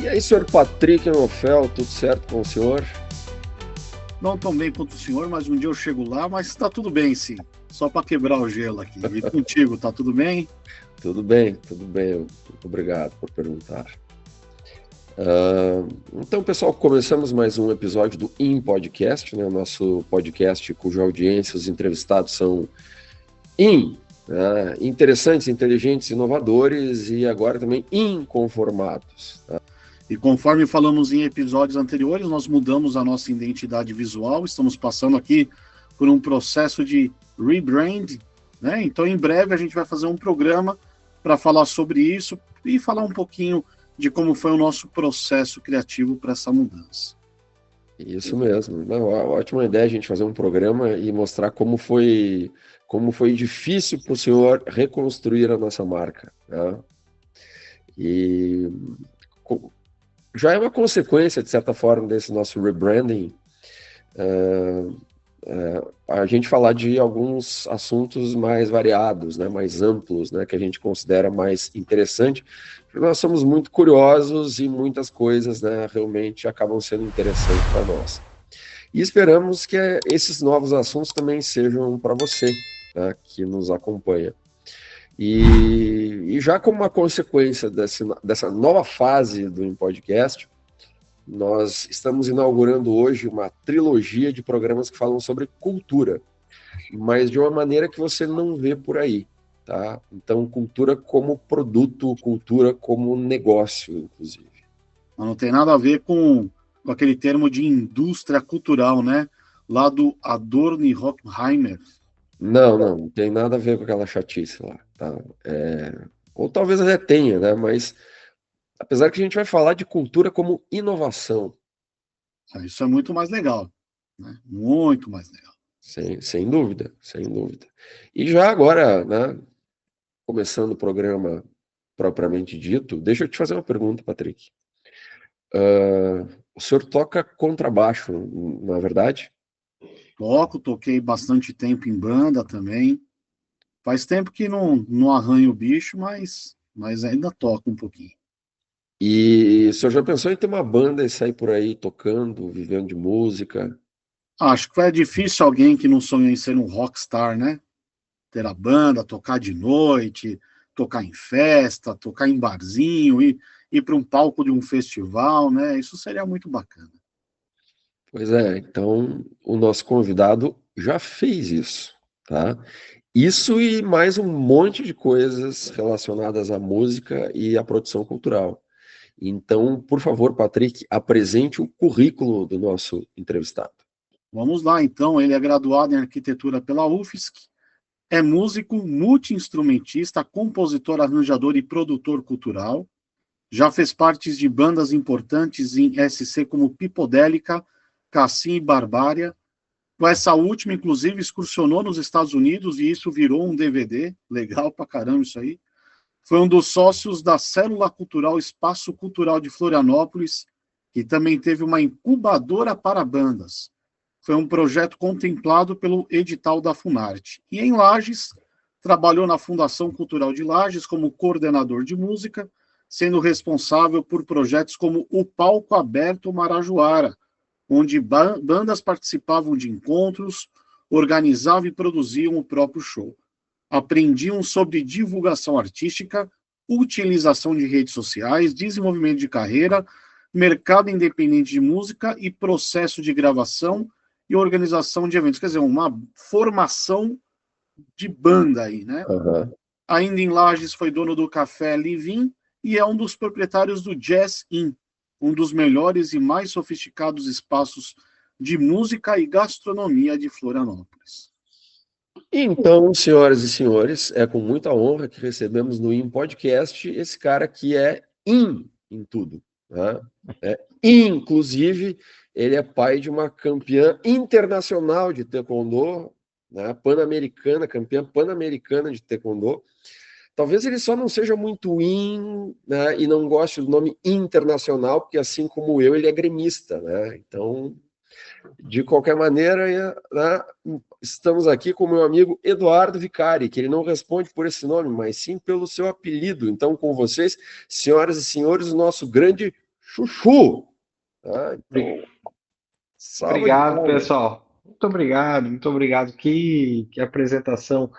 E aí, senhor Patrick Nofel, tudo certo com o senhor? Não tão bem quanto o senhor, mas um dia eu chego lá, mas está tudo bem, sim. Só para quebrar o gelo aqui. E contigo, tá tudo bem? Tudo bem, tudo bem. Muito obrigado por perguntar. Então, pessoal, começamos mais um episódio do Podcast, né? O nosso podcast cuja audiência, os entrevistados são interessantes, inteligentes, inovadores e agora também inconformados. Tá? E conforme falamos em episódios anteriores, nós mudamos a nossa identidade visual, estamos passando aqui por um processo de rebrand, né? Então, em breve, a gente vai fazer um programa para falar sobre isso e falar um pouquinho de como foi o nosso processo criativo para essa mudança. Isso mesmo. Não, ótima ideia a gente fazer um programa e mostrar como foi difícil para o senhor reconstruir a nossa marca. Né? E já é uma consequência, de certa forma, desse nosso rebranding, a gente falar de alguns assuntos mais variados, né, mais amplos, né, que a gente considera mais interessante, porque nós somos muito curiosos e muitas coisas, né, realmente acabam sendo interessantes para nós. E esperamos que esses novos assuntos também sejam para você, né, que nos acompanha. E já como uma consequência dessa nova fase do podcast, nós estamos inaugurando hoje uma trilogia de programas que falam sobre cultura, mas de uma maneira que você não vê por aí, tá? Então, cultura como produto, cultura como negócio, inclusive. Mas não tem nada a ver com aquele termo de indústria cultural, né? Lá do Adorno e Horkheimer. Não tem nada a ver com aquela chatice lá, tá? Ou talvez até tenha, né? Mas apesar que a gente vai falar de cultura como inovação. Isso é muito mais legal, né? Muito mais legal. Sem dúvida, sem dúvida. E já agora, né, começando o programa propriamente dito, deixa eu te fazer uma pergunta, Patrick. O senhor toca contrabaixo, não é verdade? Toquei bastante tempo em banda também. Faz tempo que não arranho o bicho, mas ainda toco um pouquinho. E o senhor já pensou em ter uma banda e sair por aí tocando, vivendo de música? Acho que é difícil alguém que não sonha em ser um rockstar, né? Ter a banda, tocar de noite, tocar em festa, tocar em barzinho, ir para um palco de um festival, né? Isso seria muito bacana. Pois é, então o nosso convidado já fez isso, tá? Isso e mais um monte de coisas relacionadas à música e à produção cultural. Então, por favor, Patrick, apresente o currículo do nosso entrevistado. Vamos lá, então. Ele é graduado em arquitetura pela UFSC, é músico, multi-instrumentista, compositor, arranjador e produtor cultural. Já fez parte de bandas importantes em SC como Pipodélica, Cassim e Barbária. Com essa última, inclusive, excursionou nos Estados Unidos e isso virou um DVD. Legal pra caramba isso aí. Foi um dos sócios da Célula Cultural Espaço Cultural de Florianópolis, que também teve uma incubadora para bandas. Foi um projeto contemplado pelo edital da Funarte. E em Lages, trabalhou na Fundação Cultural de Lages como coordenador de música, sendo responsável por projetos como o Palco Aberto Marajoara, onde bandas participavam de encontros, organizavam e produziam o próprio show. Aprendiam sobre divulgação artística, utilização de redes sociais, desenvolvimento de carreira, mercado independente de música e processo de gravação e organização de eventos. Quer dizer, uma formação de banda aí, né? Uhum. Ainda em Lages, foi dono do Café Livin e é um dos proprietários do Jazz Inn, um dos melhores e mais sofisticados espaços de música e gastronomia de Florianópolis. Então, senhoras e senhores, é com muita honra que recebemos no Podcast esse cara que é em tudo. Né? Inclusive, ele é pai de uma campeã internacional de taekwondo, né? Pan-americana, campeã pan-americana de taekwondo. Talvez ele só não seja muito né? E não goste do nome internacional, porque assim como eu, ele é gremista. Né? Então, de qualquer maneira, né, estamos aqui com o meu amigo Eduardo Vicari, que ele não responde por esse nome, mas sim pelo seu apelido. Então, com vocês, senhoras e senhores, o nosso grande Chuchu. Ah, Obri- então, salva de Obrigado, palmas. pessoal. Muito obrigado, muito obrigado. Que apresentação.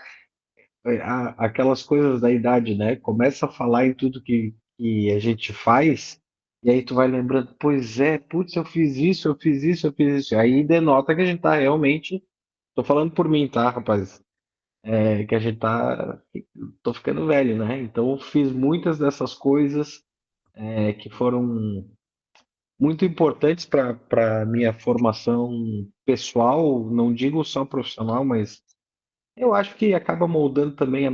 Aquelas coisas da idade, né? Começa a falar em tudo que a gente faz, e aí tu vai lembrando, pois é, putz, eu fiz isso, eu fiz isso, eu fiz isso. Aí denota que a gente tá realmente. Tô falando por mim, tá, rapaz? Que a gente tá. Tô ficando velho, né? Então eu fiz muitas dessas coisas que foram muito importantes para minha formação pessoal, não digo só profissional, mas eu acho que acaba moldando também o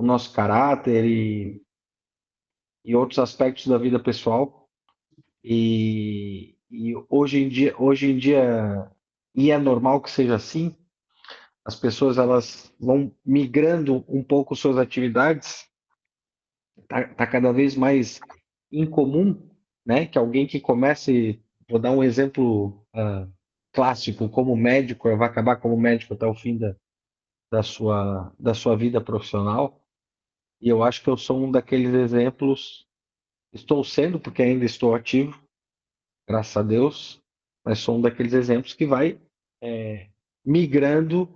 nosso caráter e outros aspectos da vida pessoal. E hoje em dia, e é normal que seja assim, as pessoas elas vão migrando um pouco suas atividades. Tá cada vez mais incomum, né, que alguém que comece, vou dar um exemplo clássico, como médico, vai acabar como médico até o fim da sua vida profissional. E eu acho que eu sou um daqueles exemplos. Estou sendo, porque ainda estou ativo, graças a Deus, mas sou um daqueles exemplos que vai migrando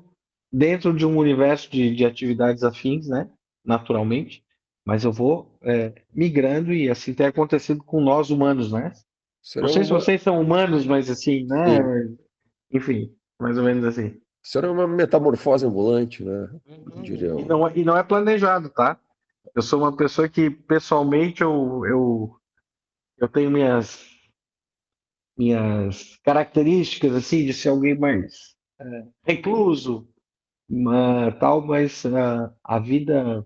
dentro de um universo de atividades afins, né? Naturalmente, mas eu vou migrando e assim tem acontecido com nós humanos, né? Não Será sei se uma, vocês são humanos, mas assim, né? sim, Enfim, mais ou menos assim. será uma metamorfose ambulante, né? Diriam. E não é planejado, tá? Eu sou uma pessoa que, pessoalmente, eu tenho minhas características, assim, de ser alguém mais recluso, tal, mas a vida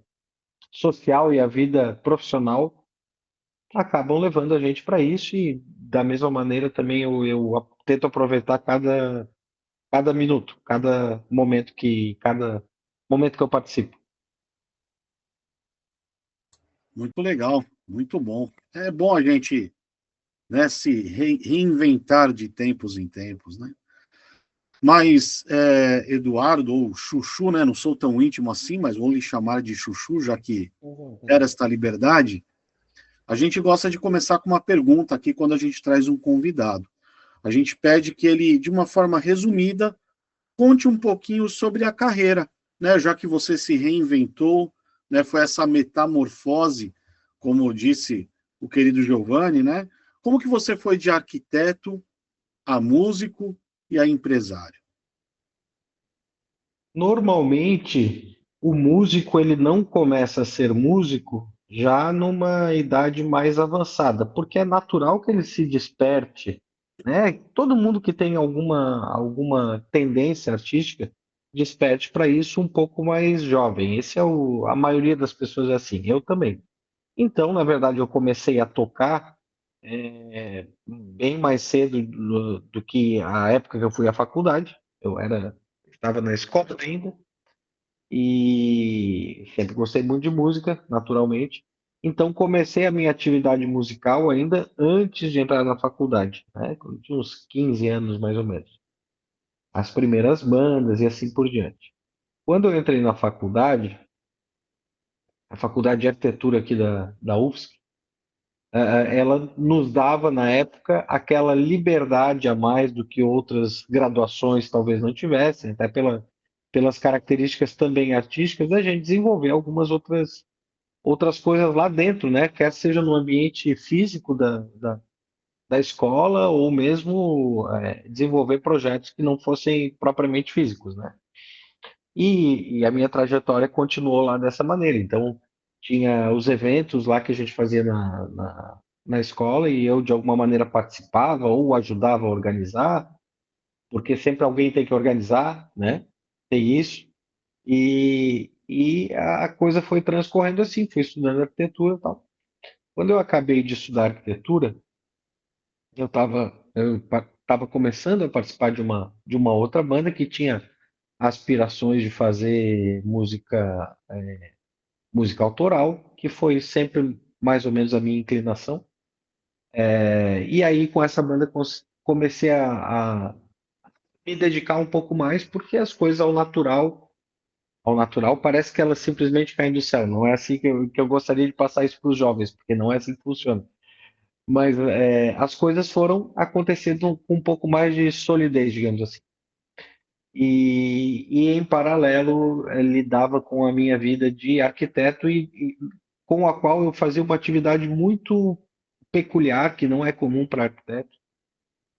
social e a vida profissional acabam levando a gente para isso e da mesma maneira também eu tento aproveitar cada minuto, cada momento que eu participo. Muito legal, muito bom. É bom a gente, né, se reinventar de tempos em tempos, né? Mas, Eduardo, ou Chuchu, né? Não sou tão íntimo assim, mas vou lhe chamar de Chuchu, já que era esta liberdade. A gente gosta de começar com uma pergunta aqui quando a gente traz um convidado. A gente pede que ele, de uma forma resumida, conte um pouquinho sobre a carreira, né? Já que você se reinventou, né? Foi essa metamorfose, como disse o querido Giovanni, né? Como que você foi de arquiteto a músico e a empresário? Normalmente, o músico ele não começa a ser músico já numa idade mais avançada, porque é natural que ele se desperte, né? Todo mundo que tem alguma tendência artística desperte para isso um pouco mais jovem. A maioria das pessoas é assim, eu também. Então, na verdade, eu comecei a tocar bem mais cedo do que a época que eu fui à faculdade. Estava na escola ainda e sempre gostei muito de música, naturalmente. Então comecei a minha atividade musical ainda antes de entrar na faculdade, né? Quando tinha uns 15 anos mais ou menos. As primeiras bandas e assim por diante. Quando eu entrei na faculdade, a faculdade de arquitetura aqui da UFSC, ela nos dava na época aquela liberdade a mais do que outras graduações talvez não tivessem, até pelas características também artísticas, da gente desenvolver algumas outras coisas lá dentro, né? Quer seja no ambiente físico da escola ou mesmo desenvolver projetos que não fossem propriamente físicos, né? E a minha trajetória continuou lá dessa maneira. Então, tinha os eventos lá que a gente fazia na escola e eu, de alguma maneira, participava ou ajudava a organizar, porque sempre alguém tem que organizar, né? Tem isso. E a coisa foi transcorrendo assim, fui estudando arquitetura e tal. Quando eu acabei de estudar arquitetura, eu estava começando a participar de uma outra banda que tinha aspirações de fazer música autoral, que foi sempre mais ou menos a minha inclinação. E aí, com essa banda, comecei a me dedicar um pouco mais, porque as coisas ao natural parece que elas simplesmente caem do céu. Não é assim que eu gostaria de passar isso para os jovens, porque não é assim que funciona. Mas as coisas foram acontecendo com um pouco mais de solidez, digamos assim. E em paralelo, lidava com a minha vida de arquiteto e com a qual eu fazia uma atividade muito peculiar, que não é comum para arquiteto.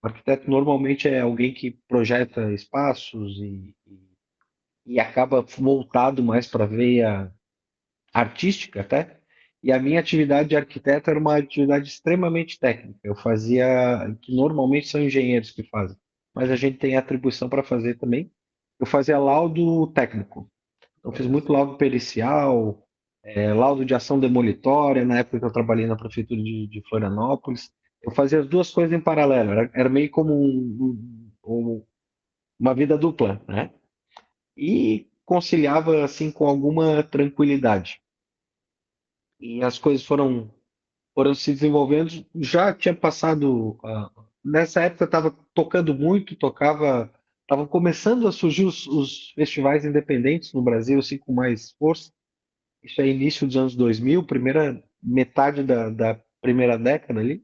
O arquiteto normalmente é alguém que projeta espaços e acaba voltado mais para a veia artística até. E a minha atividade de arquiteto era uma atividade extremamente técnica. Eu fazia, que normalmente são engenheiros que fazem, mas a gente tem atribuição para fazer também. Eu fazia laudo técnico. Eu fiz Olha muito só. laudo pericial, laudo de ação demolitória, na época que eu trabalhei na prefeitura de Florianópolis. Eu fazia as duas coisas em paralelo, era meio como uma vida dupla, né? E conciliava assim com alguma tranquilidade. E as coisas foram se desenvolvendo. Já tinha passado. Nessa época eu estava tocando muito, estavam começando a surgir os festivais independentes no Brasil, assim, com mais força. Isso é início dos anos 2000, primeira metade da primeira década ali.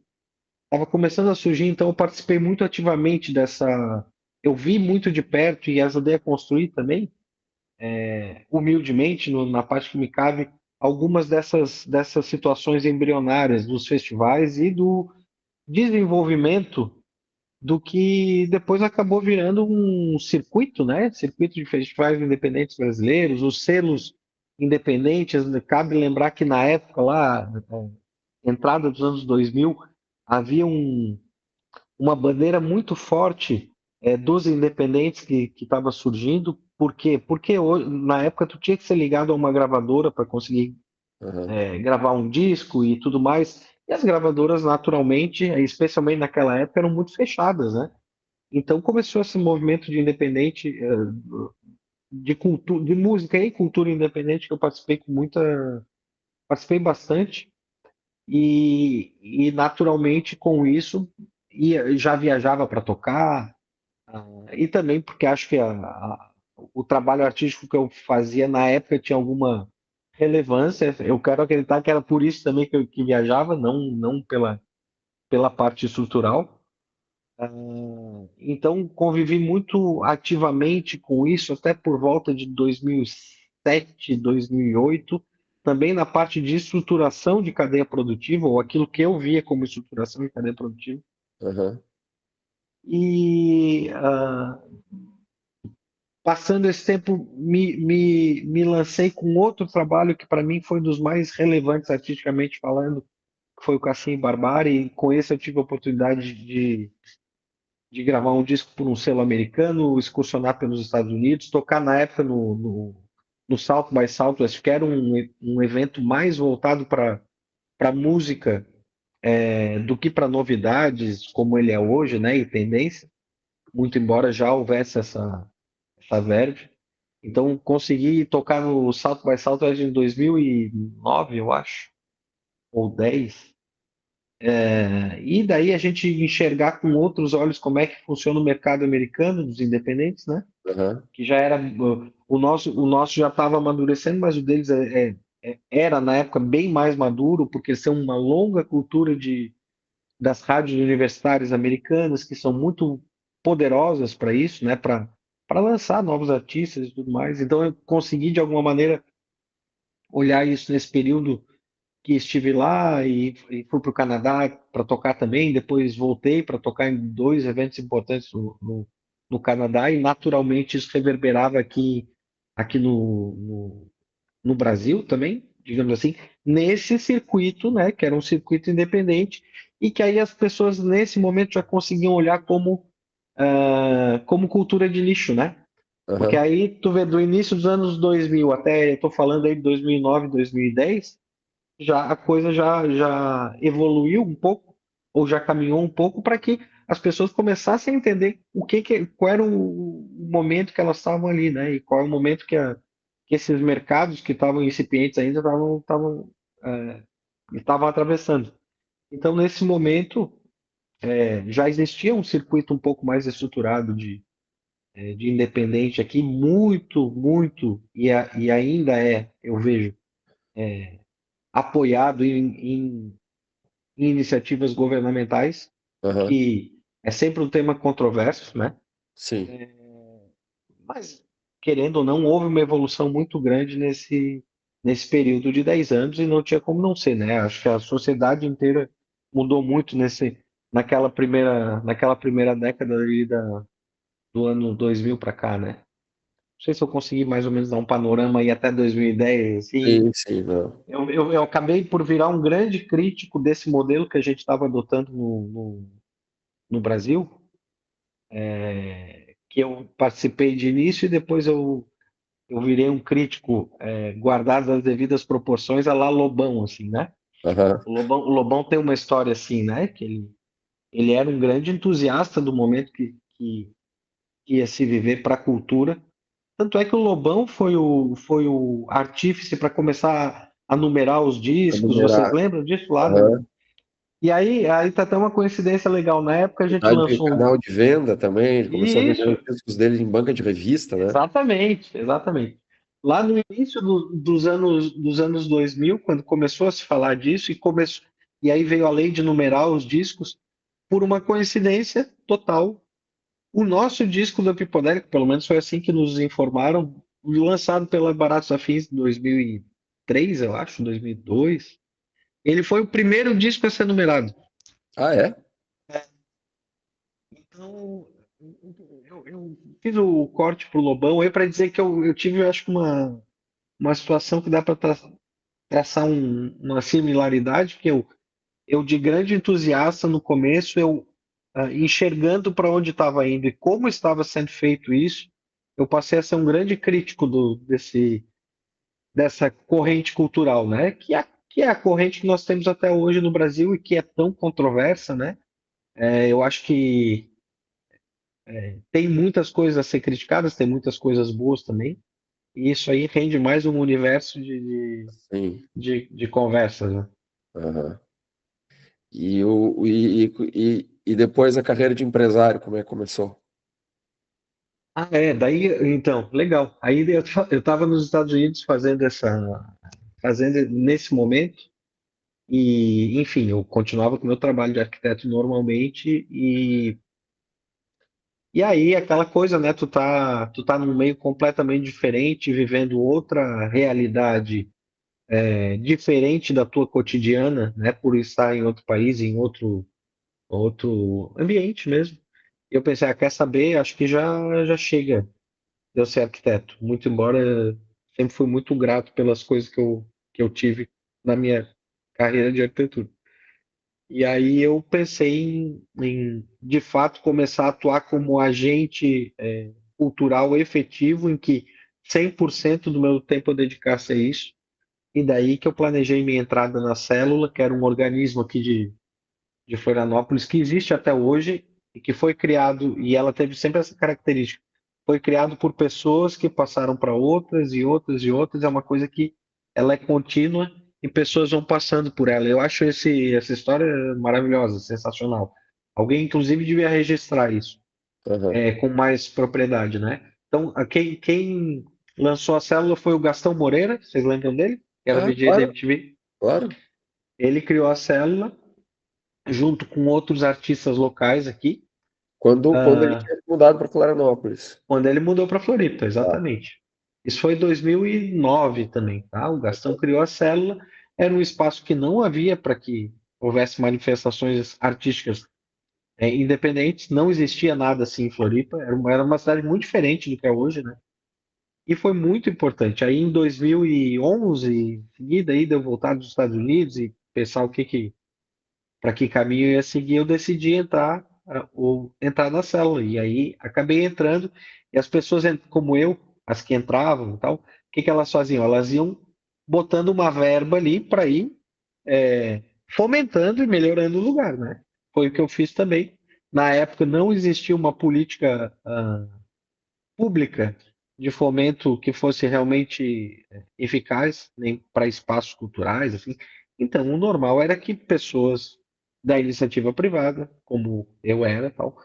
Estava começando a surgir, então eu participei muito ativamente dessa. Eu vi muito de perto e ajudei a construir também, humildemente, na parte que me cabe, algumas dessas situações embrionárias dos festivais e do desenvolvimento do que depois acabou virando um circuito, né? Circuito de festivais independentes brasileiros, os selos independentes. Cabe lembrar que na época lá, entrada dos anos 2000, havia uma bandeira muito forte dos independentes que estava surgindo. Por quê? Porque na época tu tinha que ser ligado a uma gravadora para conseguir Aham. gravar um disco e tudo mais. E as gravadoras, naturalmente, especialmente naquela época, eram muito fechadas, né? Então começou esse movimento de independente, de cultura, de música e cultura independente que eu participei bastante e naturalmente com isso já viajava para tocar e também porque acho que o trabalho artístico que eu fazia na época tinha alguma relevância. Eu quero acreditar que era por isso também que viajava, não pela parte estrutural. Então, convivi muito ativamente com isso até por volta de 2007, 2008, também na parte de estruturação de cadeia produtiva, ou aquilo que eu via como estruturação de cadeia produtiva. Aham. E passando esse tempo, me lancei com outro trabalho que para mim foi um dos mais relevantes artisticamente falando, que foi o Cassim Barbari, e com esse eu tive a oportunidade de gravar um disco por um selo americano, excursionar pelos Estados Unidos, tocar na época no South by Southwest, que era um evento mais voltado para música do que para novidades, como ele é hoje, né, e tendência, muito embora já houvesse essa verve. Então, consegui tocar no South by Southwest em 2009, eu acho, ou 10. E daí a gente enxergar com outros olhos como é que funciona o mercado americano dos independentes, né? Aham. Que já era o nosso já estava amadurecendo, mas o deles era na época bem mais maduro, porque eles têm uma longa cultura das rádios universitárias americanas que são muito poderosas para isso, né? Para lançar novos artistas e tudo mais. Então eu consegui de alguma maneira olhar isso nesse período que estive lá e fui para o Canadá para tocar também. Depois voltei para tocar em dois eventos importantes no Canadá e naturalmente isso reverberava aqui no Brasil também, digamos assim, nesse circuito, né, que era um circuito independente e que aí as pessoas nesse momento já conseguiam olhar como cultura de nicho, né? Porque Aham. aí tu vê do início dos anos 2000 até, eu estou falando aí de 2009, 2010, já a coisa já evoluiu um pouco ou já caminhou um pouco para que as pessoas começassem a entender qual era o momento que elas estavam ali, né? E qual é o momento que esses mercados que estavam incipientes ainda estavam atravessando. Então, nesse momento, já existia um circuito um pouco mais estruturado de independente aqui, muito, muito, e ainda eu vejo, apoiado em iniciativas governamentais, Aham. que é sempre um tema controverso, né? Sim. Mas, querendo ou não, houve uma evolução muito grande nesse período de 10 anos e não tinha como não ser, né? Acho que a sociedade inteira mudou muito naquela primeira década ali do ano 2000 para cá, né? Não sei se eu consegui mais ou menos dar um panorama aí até 2010, assim. Sim, sim, não. Eu acabei por virar um grande crítico desse modelo que a gente estava adotando no Brasil, que eu participei de início e depois eu virei um crítico, guardado as devidas proporções, a lá Lobão, assim, né? Aham. O Lobão tem uma história assim, né? Que ele era um grande entusiasta do momento que ia se viver para a cultura. Tanto é que o Lobão foi o artífice para começar a numerar os A discos. Vocês numerar. lembram disso lá? Aham. E aí tá até uma coincidência legal. Na época a gente De lançou canal de venda também, ele começou a vender os isso. discos dele em banca de revista, né? Exatamente, exatamente. Lá no início dos anos 2000, quando começou a se falar disso, e aí veio a lei de numerar os discos, por uma coincidência total, o nosso disco da Pipodérica, pelo menos foi assim que nos informaram, lançado pela Baratos Afins em 2003, eu acho, 2002, ele foi o primeiro disco a ser numerado. Ah, é? Então, eu fiz o corte pro Lobão aí para dizer que eu tive, eu acho que uma situação que dá para traçar uma similaridade, que eu de grande entusiasta no começo, enxergando para onde estava indo e como estava sendo feito isso, eu passei a ser um grande crítico dessa corrente cultural, né? Que é a corrente que nós temos até hoje no Brasil e que é tão controversa, né? Eu acho que tem muitas coisas a ser criticadas, tem muitas coisas boas também, e isso aí rende mais um universo Sim. de conversas, né? Aham. E depois a carreira de empresário, como é que começou? Ah, daí, então, legal. Aí eu estava nos Estados Unidos fazendo nesse momento, e, enfim, eu continuava com o meu trabalho de arquiteto normalmente, e aí aquela coisa, né? Tu tá num meio completamente diferente, vivendo outra realidade, diferente da tua cotidiana, né? Por estar em outro país, em outro ambiente mesmo. E eu pensei, quer saber? Acho que já chega de eu ser arquiteto. Muito embora sempre fui muito grato pelas coisas que eu tive na minha carreira de arquitetura. E aí eu pensei de fato, começar a atuar como agente cultural efetivo, em que 100% do meu tempo eu dedicasse a isso. E daí que eu planejei minha entrada na Célula, que era um organismo aqui de Florianópolis, que existe até hoje e que foi criado, e ela teve sempre essa característica. Foi criado por pessoas que passaram para outras e outras e outras, é uma coisa que ela é contínua e pessoas vão passando por ela. Eu acho essa história maravilhosa, sensacional. Alguém, inclusive, devia registrar isso Aham. com mais propriedade, né? Então, quem lançou a célula foi o Gastão Moreira, vocês lembram dele? Que era Ah, VJ da claro, MTV. claro. Ele criou a célula junto com outros artistas locais aqui, Quando ele tinha mudado para Florianópolis. quando ele mudou para Floripa, Tá. exatamente. Isso foi em 2009 também, tá? O Gastão criou a célula, era um espaço que não havia para que houvesse manifestações artísticas independentes, não existia nada assim em Floripa, era uma cidade muito diferente do que é hoje, né? E foi muito importante. Aí em 2011, em seguida aí de eu voltar dos Estados Unidos e pensar para que caminho eu ia seguir, eu decidi entrar na célula. E aí acabei entrando, e as pessoas, como eu, as que entravam e tal, o que elas faziam? Elas iam botando uma verba ali para ir fomentando e melhorando o lugar, né? Foi o que eu fiz também. Na época não existia uma política pública de fomento que fosse realmente eficaz, nem para espaços culturais, assim. Então, o normal era que pessoas da iniciativa privada, como eu era, tal,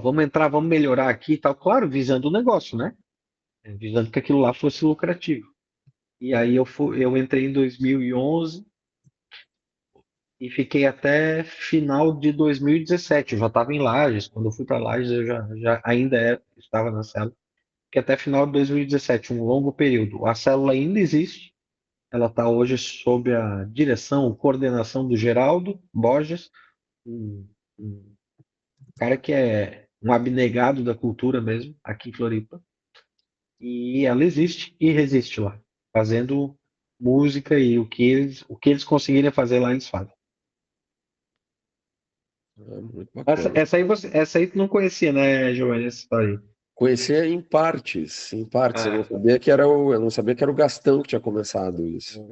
vamos entrar, vamos melhorar aqui, e tal, claro, visando o negócio, né? Visando que aquilo lá fosse lucrativo. E aí eu entrei em 2011, e fiquei até final de 2017. Eu já estava em Lages. Quando eu fui para Lages, eu estava na célula. Fiquei até final de 2017, um longo período. A célula ainda existe. Ela está hoje sob a direção, coordenação do Geraldo Borges, um cara que é um abnegado da cultura mesmo, aqui em Floripa. E ela existe e resiste lá, fazendo música e o que eles conseguirem fazer lá, eles fazem. Muito Essa, bacana. essa aí essa aí tu não conhecia, né, Giovanni, essa história aí? Conhecia em partes, em partes. Eu não Ah, sabia que era eu não sabia que era o Gastão que tinha começado isso.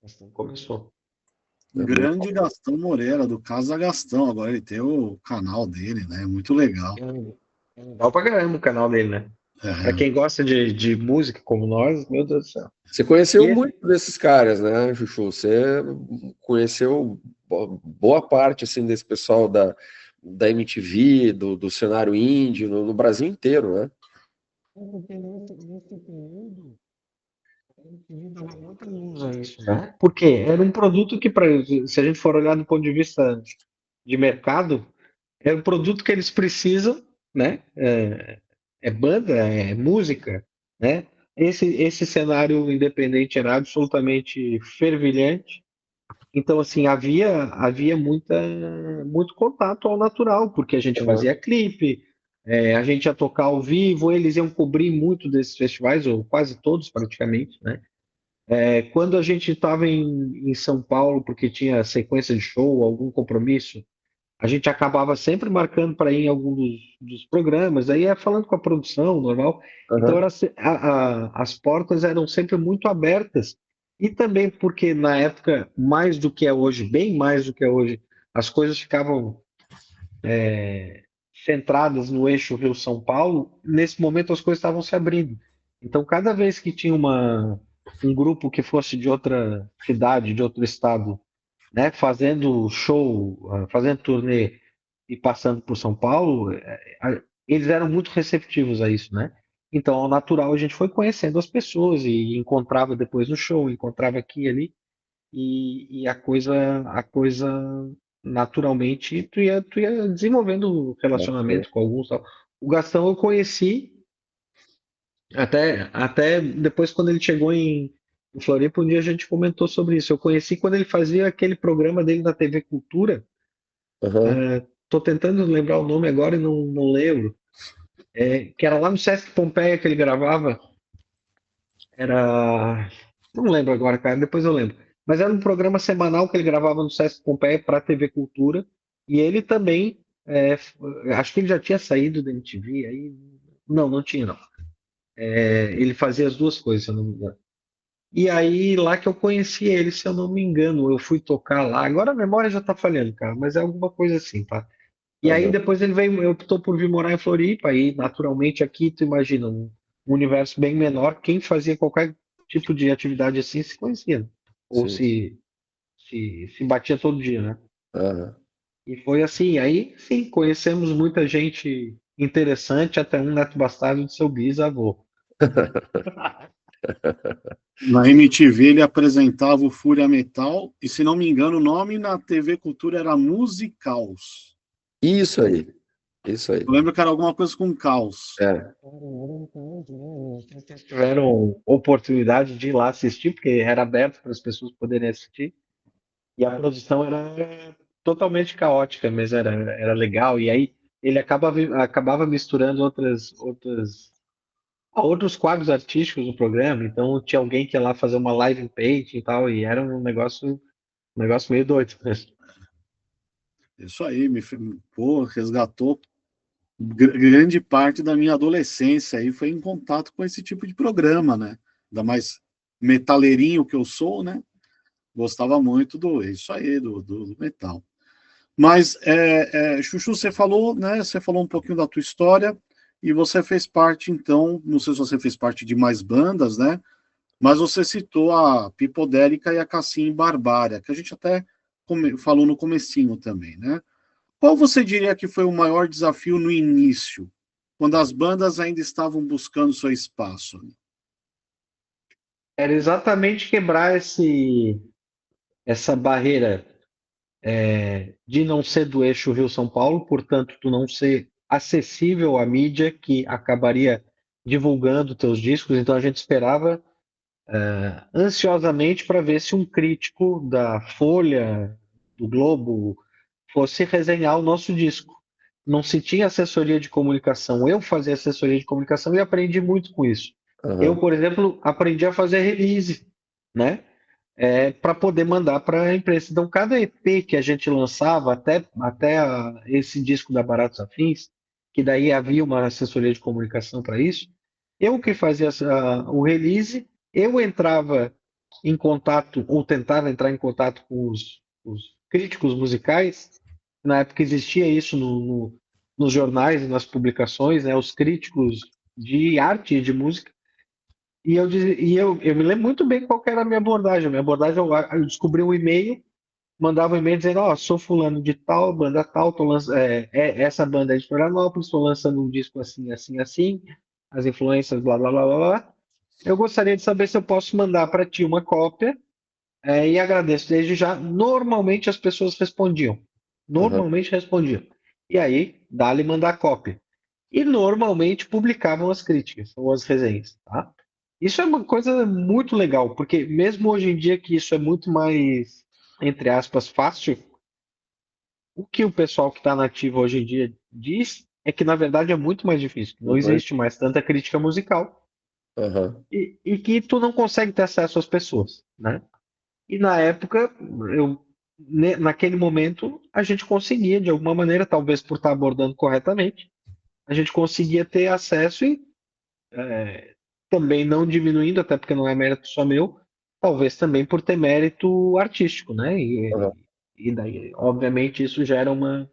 assim começou. É muito Grande Gastão Moreira, do Casa Gastão. Agora ele tem o canal dele, né? Muito legal. Legal pra caramba o canal dele, né? Pra É. quem gosta de música como nós, meu Deus do céu. Você E conheceu esse, muito desses caras, né, Chuchu? Você conheceu boa parte assim desse pessoal da MTV, do cenário indie, no Brasil inteiro, né? né? Porque era um produto que, se a gente for olhar do ponto de vista de mercado, é um produto que eles precisam, né? É banda, é música, né? Esse cenário independente era absolutamente fervilhante. Então, assim, havia muito contato ao natural, porque a gente Uhum. fazia clipe, a gente ia tocar ao vivo, eles iam cobrir muito desses festivais, ou quase todos praticamente, né? Quando a gente estava em São Paulo, porque tinha sequência de show, algum compromisso, a gente acabava sempre marcando para ir em algum dos programas, aí ia falando com a produção, normal. Então, Aham. as portas eram sempre muito abertas. E também porque, na época, mais do que é hoje, bem mais do que é hoje, as coisas ficavam centradas no eixo Rio-São Paulo, nesse momento as coisas estavam se abrindo. Então, cada vez que tinha um grupo que fosse de outra cidade, de outro estado, né, fazendo show, fazendo turnê e passando por São Paulo, eles eram muito receptivos a isso, né? Então, ao natural, a gente foi conhecendo as pessoas e encontrava depois no show, encontrava aqui e ali, e a coisa naturalmente, tu ia desenvolvendo Bacana. relacionamento com alguns, tal. O Gastão eu conheci até depois quando ele chegou em Floripa, um dia a gente comentou sobre isso. Eu conheci quando ele fazia aquele programa dele na TV Cultura. Aham. Tô tentando lembrar o nome agora e não lembro. Que era lá no Sesc Pompeia que ele gravava. Era. Não lembro agora, cara, depois eu lembro. Mas era um programa semanal que ele gravava no Sesc Pompeia para a TV Cultura. E ele também. Acho que ele já tinha saído da MTV. Aí. Não, não tinha, não. Ele fazia as duas coisas, se eu não me engano. E aí, lá que eu conheci ele, se eu não me engano, eu fui tocar lá. Agora a memória já tá falhando, cara, mas é alguma coisa assim, tá? E aí Aham. depois ele veio, eu optou por vir morar em Floripa, e naturalmente aqui, tu imagina, um universo bem menor, quem fazia qualquer tipo de atividade assim se conhecia, né? Ou Sim. se batia todo dia, né? Aham. E foi assim, aí sim, conhecemos muita gente interessante, até um neto bastardo de seu bisavô. Na MTV ele apresentava o Fúria Metal, e se não me engano, o nome na TV Cultura era Musicaus. Isso aí. Isso aí. Eu lembro que era alguma coisa com caos. É. Tiveram oportunidade de ir lá assistir, porque era aberto para as pessoas poderem assistir. E a produção era totalmente caótica, mas era legal. E aí ele acabava misturando outros quadros artísticos no programa. Então tinha alguém que ia lá fazer uma live painting e tal, e era um negócio meio doido mesmo. Isso aí, pô, resgatou grande parte da minha adolescência aí foi em contato com esse tipo de programa, né? Ainda mais metaleirinho que eu sou, né? Gostava muito do isso aí, do metal. Mas, Chuchu, você falou, né? Você falou um pouquinho da tua história e você fez parte, então, não sei se você fez parte de mais bandas, né? Mas você citou a Pipodélica e a Cassim Barbária, que a gente até falou no comecinho também, né? Qual você diria que foi o maior desafio no início, quando as bandas ainda estavam buscando seu espaço? Era exatamente quebrar essa barreira de não ser do eixo Rio-São Paulo, portanto, tu não ser acessível à mídia que acabaria divulgando teus discos. Então a gente esperava ansiosamente para ver se um crítico da Folha, do Globo, fosse resenhar o nosso disco. Não se tinha assessoria de comunicação. Eu fazia assessoria de comunicação e aprendi muito com isso. Eu, Aham, por exemplo, aprendi a fazer release, né? Para poder mandar para a imprensa. Então, cada EP que a gente lançava, até esse disco da Baratos Afins, que daí havia uma assessoria de comunicação para isso, eu que fazia o release, eu entrava em contato, ou tentava entrar em contato com os críticos musicais. Na época existia isso nos jornais e nas publicações, né, os críticos de arte e de música. E eu me lembro muito bem qual que era a minha abordagem. A minha abordagem, eu descobri um e-mail, mandava um e-mail dizendo: Ó, sou fulano de tal, banda tal, essa banda é de Florianópolis, estou lançando um disco assim, assim, assim, as influências, blá, blá, blá, blá, blá. Eu gostaria de saber se eu posso mandar para ti uma cópia, e agradeço desde já. Normalmente as pessoas respondiam. aham, Normalmente respondiam. E aí, dá-lhe mandar cópia. E normalmente publicavam as críticas ou as resenhas, tá? Isso é uma coisa muito legal, porque mesmo hoje em dia que isso é muito mais, entre aspas, fácil, o que o pessoal que está nativo hoje em dia diz é que na verdade é muito mais difícil. Não uhum, existe mais tanta crítica musical aham, e que tu não consegue ter acesso às pessoas, né? E na época, naquele momento, a gente conseguia, de alguma maneira, talvez por estar abordando corretamente, a gente conseguia ter acesso e também não diminuindo, até porque não é mérito só meu, talvez também por ter mérito artístico, né? aham, E daí, obviamente, isso gera uma.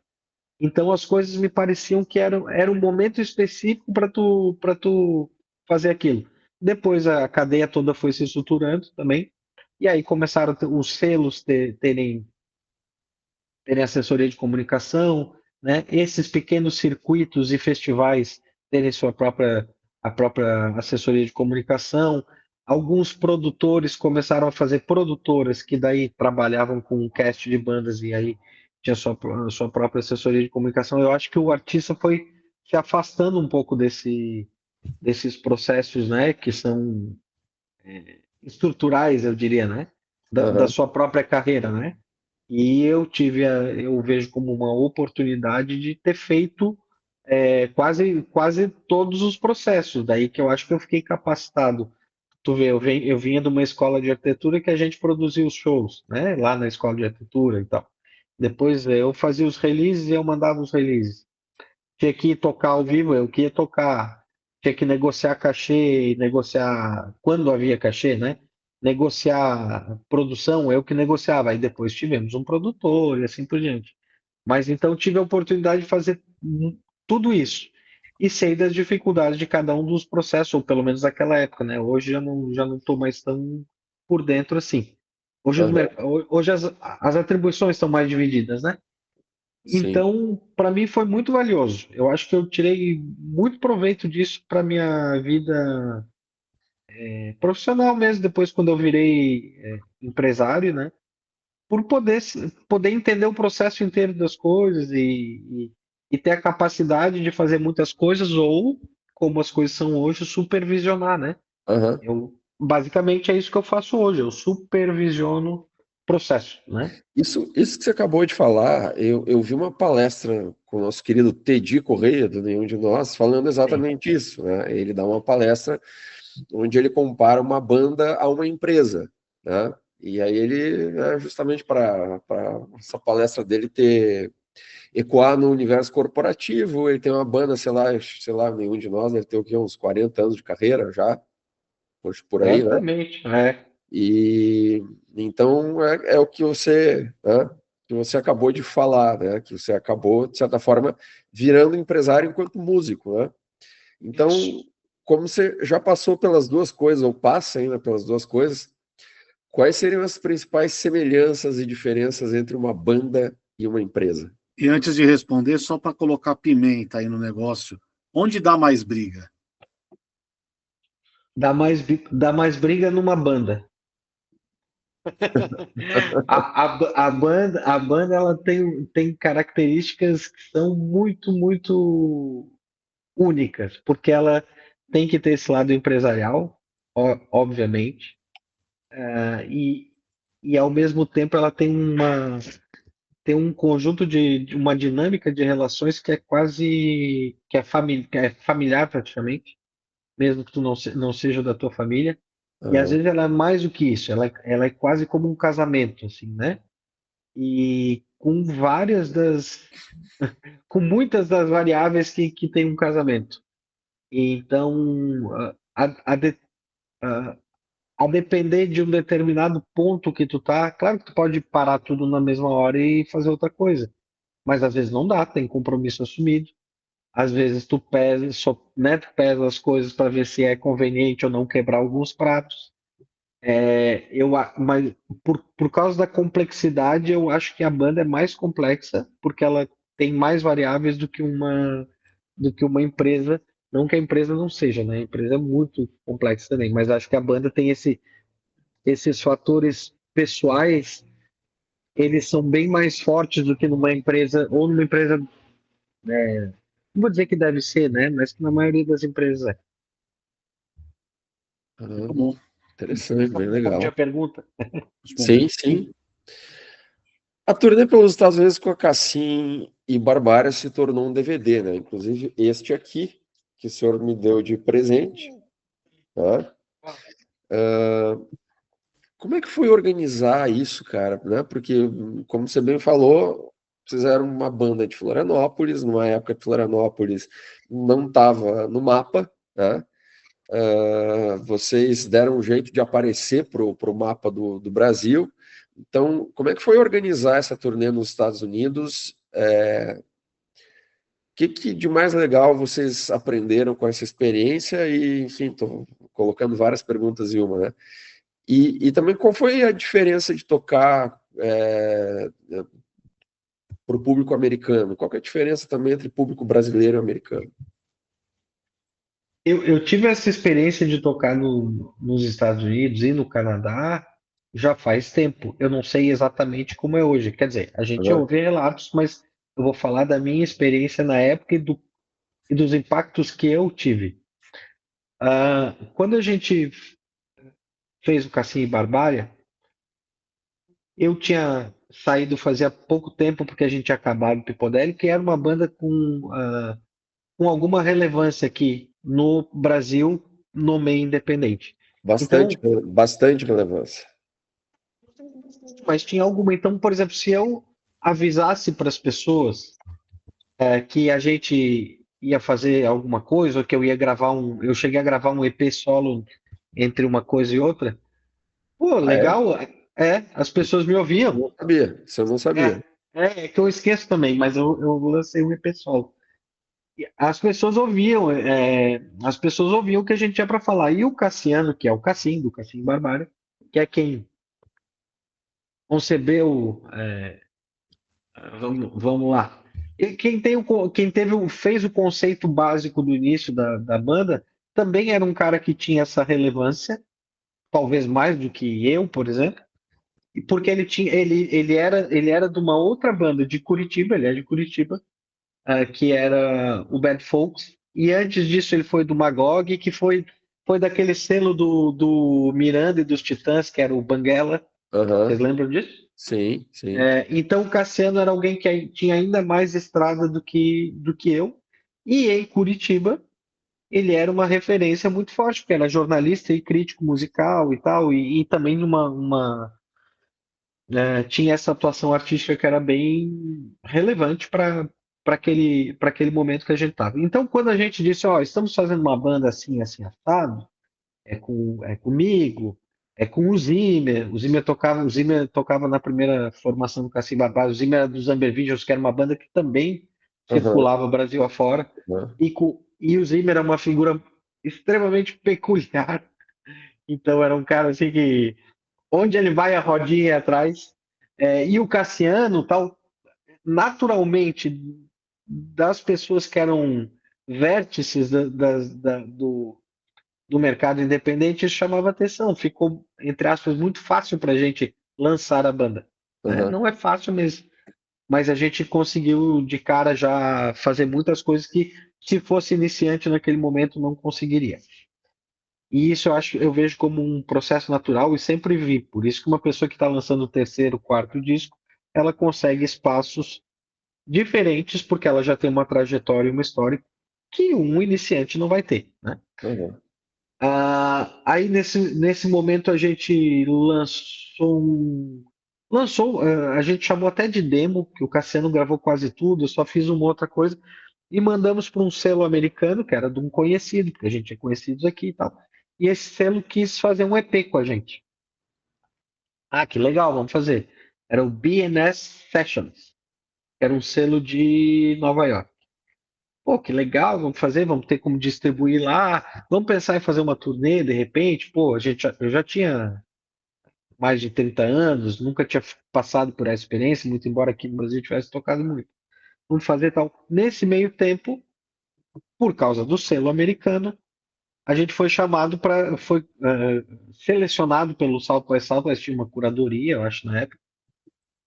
Então as coisas me pareciam que era um momento específico para tu fazer aquilo. Depois a cadeia toda foi se estruturando também, e aí começaram os selos terem assessoria de comunicação, né? Esses pequenos circuitos e festivais terem a própria assessoria de comunicação. Alguns produtores começaram a fazer produtoras que daí trabalhavam com um cast de bandas e aí tinha sua própria assessoria de comunicação. Eu acho que o artista foi se afastando um pouco desses processos, né, que são estruturais, eu diria, né, da aham, sua própria carreira, né? E eu vejo como uma oportunidade de ter feito quase todos os processos. Daí que eu acho que eu fiquei capacitado. Tu vê, eu vinha de uma escola de arquitetura que a gente produzia os shows, né? Lá na escola de arquitetura e tal. Depois eu fazia os releases e eu mandava os releases. Tinha que tocar ao vivo, eu que ia tocar. Tinha que negociar cachê, negociar quando havia cachê, né? Negociar produção, eu que negociava. Aí depois tivemos um produtor e assim por diante. Mas então tive a oportunidade de fazer tudo isso. E sei das dificuldades de cada um dos processos, ou pelo menos naquela época, né? Hoje já não estou mais tão por dentro assim. aham, Hoje as atribuições estão mais divididas, né? sim, Então, para mim foi muito valioso. Eu acho que eu tirei muito proveito disso para minha vida profissional mesmo, depois quando eu virei empresário, né? Por poder entender o processo inteiro das coisas e ter a capacidade de fazer muitas coisas ou, como as coisas são hoje, supervisionar, né? aham. Basicamente é isso que eu faço hoje, eu supervisiono processo, né? Isso que você acabou de falar, eu vi uma palestra com o nosso querido Tedi Correia, do Nenhum de Nós, falando Sim. exatamente isso, né? Ele dá uma palestra onde ele compara uma banda a uma empresa, né? E aí ele, justamente para essa palestra dele ecoar no universo corporativo, ele tem uma banda, sei lá, Nenhum de Nós deve ter o quê? Uns 40 anos de carreira já, por aí, né? Certamente, E então é o que você, né, que você acabou de falar, né? Que você acabou, de certa forma, virando empresário enquanto músico, né? isso. Então, como você já passou pelas duas coisas, ou passa ainda pelas duas coisas, quais seriam as principais semelhanças e diferenças entre uma banda e uma empresa? E antes de responder, só para colocar pimenta aí no negócio, onde dá mais briga? Dá mais briga numa banda. A banda ela tem características que são muito, muito únicas, porque ela tem que ter esse lado empresarial, obviamente, e, e ao mesmo tempo ela tem um conjunto de uma dinâmica de relações que é quase que é familiar praticamente, mesmo que tu não seja da tua família. E às Aham. vezes ela é mais do que isso, ela é quase como um casamento, assim, né? E com muitas das variáveis que tem um casamento. Então, a, a depender de um determinado ponto que tu tá, claro que tu pode parar tudo na mesma hora e fazer outra coisa, mas às vezes não dá, tem compromisso assumido. Às vezes tu pesa, né, tu pesa as coisas para ver se é conveniente ou não quebrar alguns pratos. Mas por causa da complexidade, eu acho que a banda é mais complexa, porque ela tem mais variáveis do que uma empresa. Não que a empresa não seja, né? A empresa é muito complexa também, mas acho que a banda tem esses fatores pessoais, eles são bem mais fortes do que numa empresa, ou numa empresa, não vou dizer que deve ser, né? Mas que na maioria das empresas é. Muito Aham. bom. Interessante, bem Responde a legal. pergunta. Respondeu. Sim, sim. A turnê pelos Estados Unidos com a Cassim e Barbária se tornou um DVD, né? Inclusive este aqui, que o senhor me deu de presente, tá? Como é que foi organizar isso, cara, né? Porque, como você bem falou, vocês eram uma banda de Florianópolis, numa época que Florianópolis não estava no mapa, né? Vocês deram um jeito de aparecer pro mapa do Brasil. Então, como é que foi organizar essa turnê nos Estados Unidos? Que de mais legal vocês aprenderam com essa experiência? E, enfim, estou colocando várias perguntas em uma, né? E também qual foi a diferença de tocar para o público americano? Qual que é a diferença também entre público brasileiro e americano? Eu tive essa experiência de tocar nos Estados Unidos e no Canadá já faz tempo. Eu não sei exatamente como é hoje. Quer dizer, a gente Aham. ouve relatos, mas eu vou falar da minha experiência na época e dos impactos que eu tive. Quando a gente fez o Cassim e Barbária, eu tinha saído fazia pouco tempo porque a gente tinha acabado o Pipodelli, que era uma banda com alguma relevância aqui no Brasil, no meio independente. Bastante, Então, bastante relevância. mas tinha alguma. Então, por exemplo, se eu avisasse para as pessoas que a gente ia fazer alguma coisa, ou que eu ia gravar eu cheguei a gravar um EP solo entre uma coisa e outra, pô, Ah, é? legal, as pessoas me Eu ouviam. não sabia. Isso eu não É, sabia. é que eu esqueço também, mas eu lancei um EP solo. E as pessoas ouviam o que a gente tinha para falar. E o Cassiano, que é o Cassim, do Cassim Barbário, que é quem concebeu. Vamos lá. E fez o conceito básico do início da banda também era um cara que tinha essa relevância, talvez mais do que eu, por exemplo, e porque ele era de uma outra banda de Curitiba, ele é de Curitiba, que era o Bad Folks, e antes disso ele foi do Magog, que foi daquele selo do Miranda e dos Titãs, que era o Banguela. Vocês Aham. lembram disso? Sim, sim. Então o Cassiano era alguém que tinha ainda mais estrada do que eu. E em Curitiba, ele era uma referência muito forte, porque era jornalista e crítico musical e tal, e também tinha essa atuação artística que era bem relevante para aquele momento que a gente estava. Então, quando a gente disse, ó, estamos fazendo uma banda assim, assim, assado, comigo, com o Zimmer tocava na primeira formação do Cassim Barbados, o Zimmer era dos Amber Visions, que era uma banda que também Aham. circulava o Brasil afora, Aham. e o Zimmer é uma figura extremamente peculiar, então era um cara assim que onde ele vai a rodinha é atrás. E o Cassiano, tal, naturalmente, das pessoas que eram vértices do mercado independente, isso chamava atenção. Ficou, entre aspas, muito fácil para a gente lançar a banda, né? Aham. Não é fácil, mas a gente conseguiu de cara já fazer muitas coisas que, se fosse iniciante naquele momento, não conseguiria. E isso eu vejo como um processo natural e sempre vi. Por isso que uma pessoa que está lançando o terceiro, quarto disco, ela consegue espaços diferentes, porque ela já tem uma trajetória e uma história que um iniciante não vai ter, né? Aham. Aí nesse momento a gente a gente chamou até de demo, que o Cassiano gravou quase tudo, eu só fiz uma outra coisa, e mandamos para um selo americano, que era de um conhecido, porque a gente é conhecidos aqui e tal. E esse selo quis fazer um EP com a gente. Ah, que legal, vamos fazer. Era o BNS Sessions, que era um selo de Nova York. Pô, que legal, vamos fazer, vamos ter como distribuir lá. Vamos pensar em fazer uma turnê de repente. Pô, eu já tinha mais de 30 anos, nunca tinha passado por essa experiência, muito embora aqui no Brasil tivesse tocado muito. Vamos fazer tal. Nesse meio tempo, por causa do selo americano, a gente foi chamado foi selecionado pelo South by Southwest, tinha uma curadoria, eu acho, na época,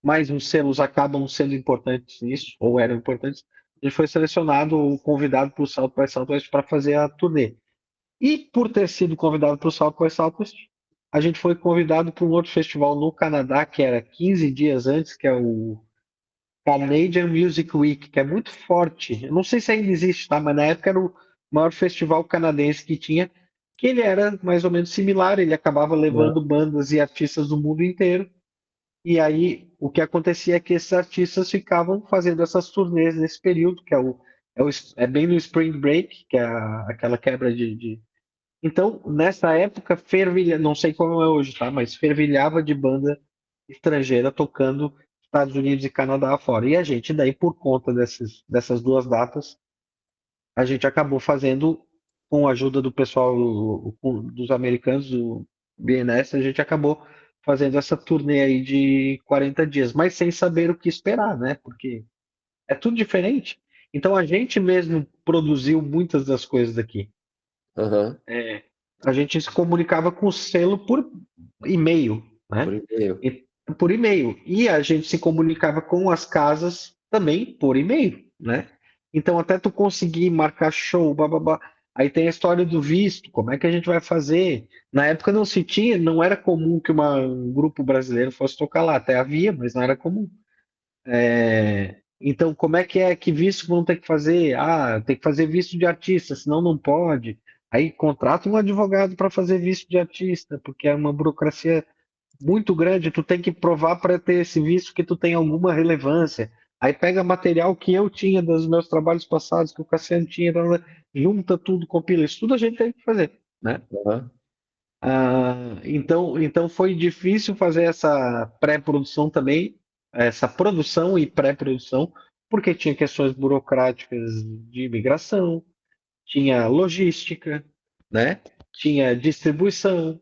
mas os selos acabam sendo importantes nisso, ou eram importantes. A gente foi selecionado ou convidado para o South by Southwest para fazer a turnê. E por ter sido convidado para o South by Southwest, a gente foi convidado para um outro festival no Canadá, que era 15 dias antes, que é o Canadian Music Week, que é muito forte. Eu não sei se ainda existe, tá? Mas na época era o maior festival canadense que tinha, que ele era mais ou menos similar, ele acabava levando bandas e artistas do mundo inteiro. E aí o que acontecia é que esses artistas ficavam fazendo essas turnês nesse período, que é bem no Spring Break, que é aquela quebra de. Então, nessa época, fervilha, não sei como é hoje, tá? Mas fervilhava de banda estrangeira tocando Estados Unidos e Canadá afora. E a gente, daí, por conta dessas duas datas, a gente acabou fazendo, com a ajuda do pessoal, dos americanos, do BNS, a gente acabou fazendo essa turnê aí de 40 dias, mas sem saber o que esperar, né? Porque é tudo diferente. Então, a gente mesmo produziu muitas das coisas daqui. Aham. A gente se comunicava com o selo por e-mail, Por né? e-mail. Por e-mail. E a gente se comunicava com as casas também por e-mail, né? Então, até tu conseguir marcar show, bababá. Aí tem a história do visto, como é que a gente vai fazer? Na época não se tinha, não era comum que um grupo brasileiro fosse tocar lá, até havia, mas não era comum. Então, como é que visto vão ter que fazer? Ah, tem que fazer visto de artista, senão não pode. Aí contrata um advogado para fazer visto de artista, porque é uma burocracia muito grande. Tu tem que provar para ter esse visto que tu tem alguma relevância. Aí pega material que eu tinha dos meus trabalhos passados, que o Cassiano tinha, junta tudo, compila isso, tudo a gente tem que fazer, né? Aham. Então foi difícil fazer essa pré-produção também, essa produção e pré-produção, porque tinha questões burocráticas de imigração, tinha logística, né? Tinha distribuição,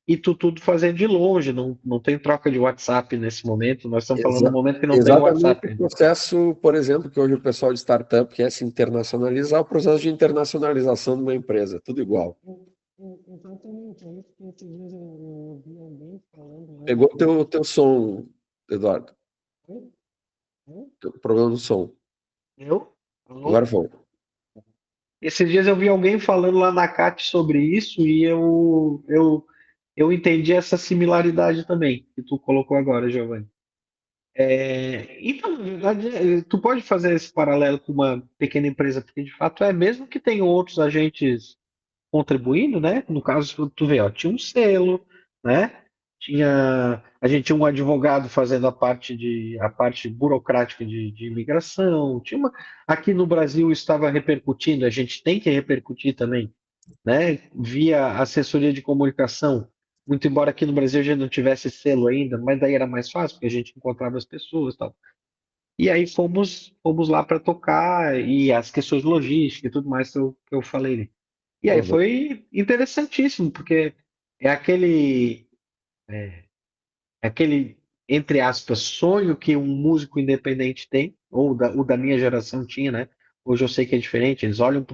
e tu tudo fazendo de longe, não tem troca de WhatsApp nesse momento, nós estamos falando num Exa- momento que não tem Exatamente WhatsApp o ainda. processo, por exemplo, que hoje o pessoal de startup quer se internacionalizar, o processo de internacionalização de uma empresa, tudo igual. Exatamente, é isso que esses dias eu vi alguém falando, né? Pegou teu som, Eduardo, teu problema do som. Eu? Agora Alô? foi. Esses dias eu vi alguém falando lá na CAT sobre isso e eu entendi essa similaridade também que tu colocou agora, Giovanni. Então, na verdade, tu pode fazer esse paralelo com uma pequena empresa, porque de fato é, mesmo que tenham outros agentes contribuindo, né? No caso, tu vê, ó, tinha um selo, né? A gente tinha um advogado fazendo a parte burocrática de imigração. Aqui no Brasil estava repercutindo, a gente tem que repercutir também, né? Via assessoria de comunicação. Muito embora aqui no Brasil a gente não tivesse selo ainda, mas daí era mais fácil, porque a gente encontrava as pessoas, e tal. E aí fomos lá para tocar e as questões logísticas e tudo mais que eu falei, né? E aí Aham. foi interessantíssimo, porque é aquele, é aquele, entre aspas, sonho que um músico independente tem, ou o da minha geração tinha, né? Hoje eu sei que é diferente, eles olham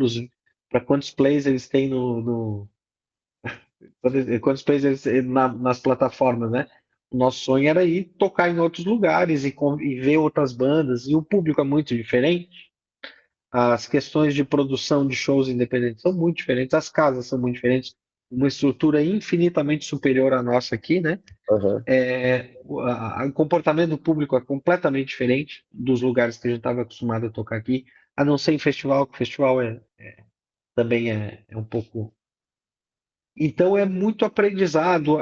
para quantos plays eles têm quantos plays eles, nas plataformas, né? O nosso sonho era ir tocar em outros lugares e ver outras bandas, e o público é muito diferente. As questões de produção de shows independentes são muito diferentes, as casas são muito diferentes, uma estrutura infinitamente superior à nossa aqui, né? Aham, O comportamento do público é completamente diferente dos lugares que a gente estava acostumado a tocar aqui, a não ser em festival, que o festival também é um pouco. Então é muito aprendizado,